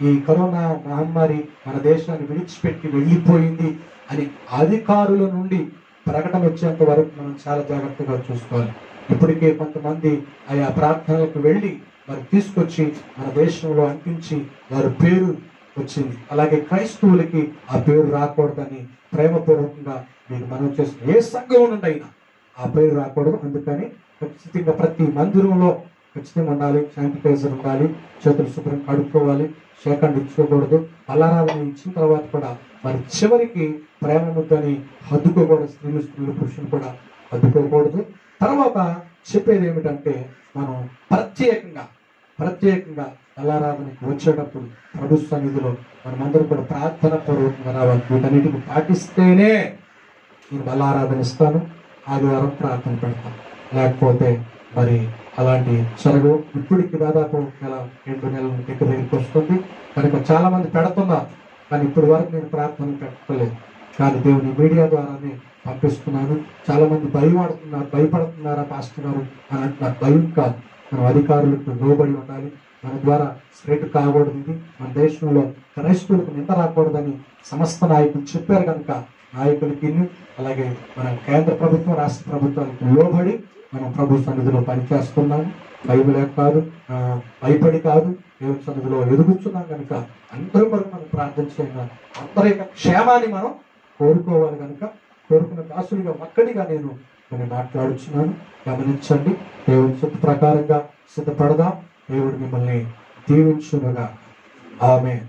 ఈ కరోనా మహమ్మారి మన దేశాన్ని విడిచిపెట్టి వెళ్ళిపోయింది అని అధికారుల నుండి ప్రకటన వచ్చేంత వరకు మనం చాలా జాగ్రత్తగా చూసుకోవాలి. ఇప్పటికే కొంతమంది ఆయా ప్రార్థనలకు వెళ్ళి వారు తీసుకొచ్చి మన దేశంలో అంటించి వారి పేరు వచ్చింది. అలాగే క్రైస్తవులకి ఆ పేరు రాకూడదని ప్రేమపూర్వకంగా మీకు మనం చేస్తుంది. ఏ సంఘం నుండి అయినా ఆ పేరు రాకూడదు. అందుకని ఖచ్చితంగా ప్రతి మందిరంలో ఖచ్చితంగా ఉండాలి. శానిటైజర్ ఉండాలి. చేతులు శుభ్రం కడుక్కోవాలి. సేకండ్ ఇచ్చుకోకూడదు. బలారాధన ఇచ్చిన తర్వాత కూడా మరి చివరికి ప్రేమ ముద్దని హద్దుకోకూడదు. స్త్రీలు పురుషులు కూడా హద్దుకోకూడదు. తర్వాత చెప్పేది ఏమిటంటే, మనం ప్రత్యేకంగా బలారాధనకి వచ్చేటప్పుడు ప్రభు సన్నిధిలో మనమందరూ కూడా ప్రార్థన పూర్వకంగా రావాలి. వీటన్నిటిని పాటిస్తేనే నేను బలారాధన ఇస్తాను, ఆదివారం ప్రార్థన పెడతాను. లేకపోతే మరి అలాంటి జరగవు. ఇప్పటికి దాదాపు 2 నెలల దగ్గరికి వస్తుంది కనుక చాలా మంది పెడుతున్నారు, కానీ ఇప్పటి వరకు నేను ప్రార్థన పెట్టలేదు. కానీ దేవుని మీడియా ద్వారానే పంపిస్తున్నాను. చాలా మంది భయపడుతున్నారా పాస్టర్ గారు అని అంటున్నారు. భయం కాదు, మనం అధికారులకు లోబడి ఉండాలి. మన ద్వారా స్ప్రెడ్ కాకూడదు. ఇది మన దేశంలో క్రైస్తవులకు నింద రాకూడదని సమస్త నాయకులు చెప్పారు. కనుక నాయకులకి అలాగే మన కేంద్ర ప్రభుత్వం, రాష్ట్ర ప్రభుత్వానికి లోబడి మనం ప్రభు సన్నిధిలో పనిచేస్తున్నాము. బైబిలే కాదు, భయపడి కాదు, దేవుని సన్నిధిలో ఎదుగుతున్నాం. కనుక అందరూ వరకు మనం ప్రార్థన చేయాలి. అందరి యొక్క క్షేమాన్ని మనం కోరుకోవాలి. కనుక కోరుకున్న దాసులుగా ఒక్కడిగా నేను మాట్లాడుచున్నాను. గమనించండి. దేవుని చిత్త ప్రకారంగా సిద్ధపడదాం. దేవుడు మిమ్మల్ని దీవించునుగా. ఆమేన్.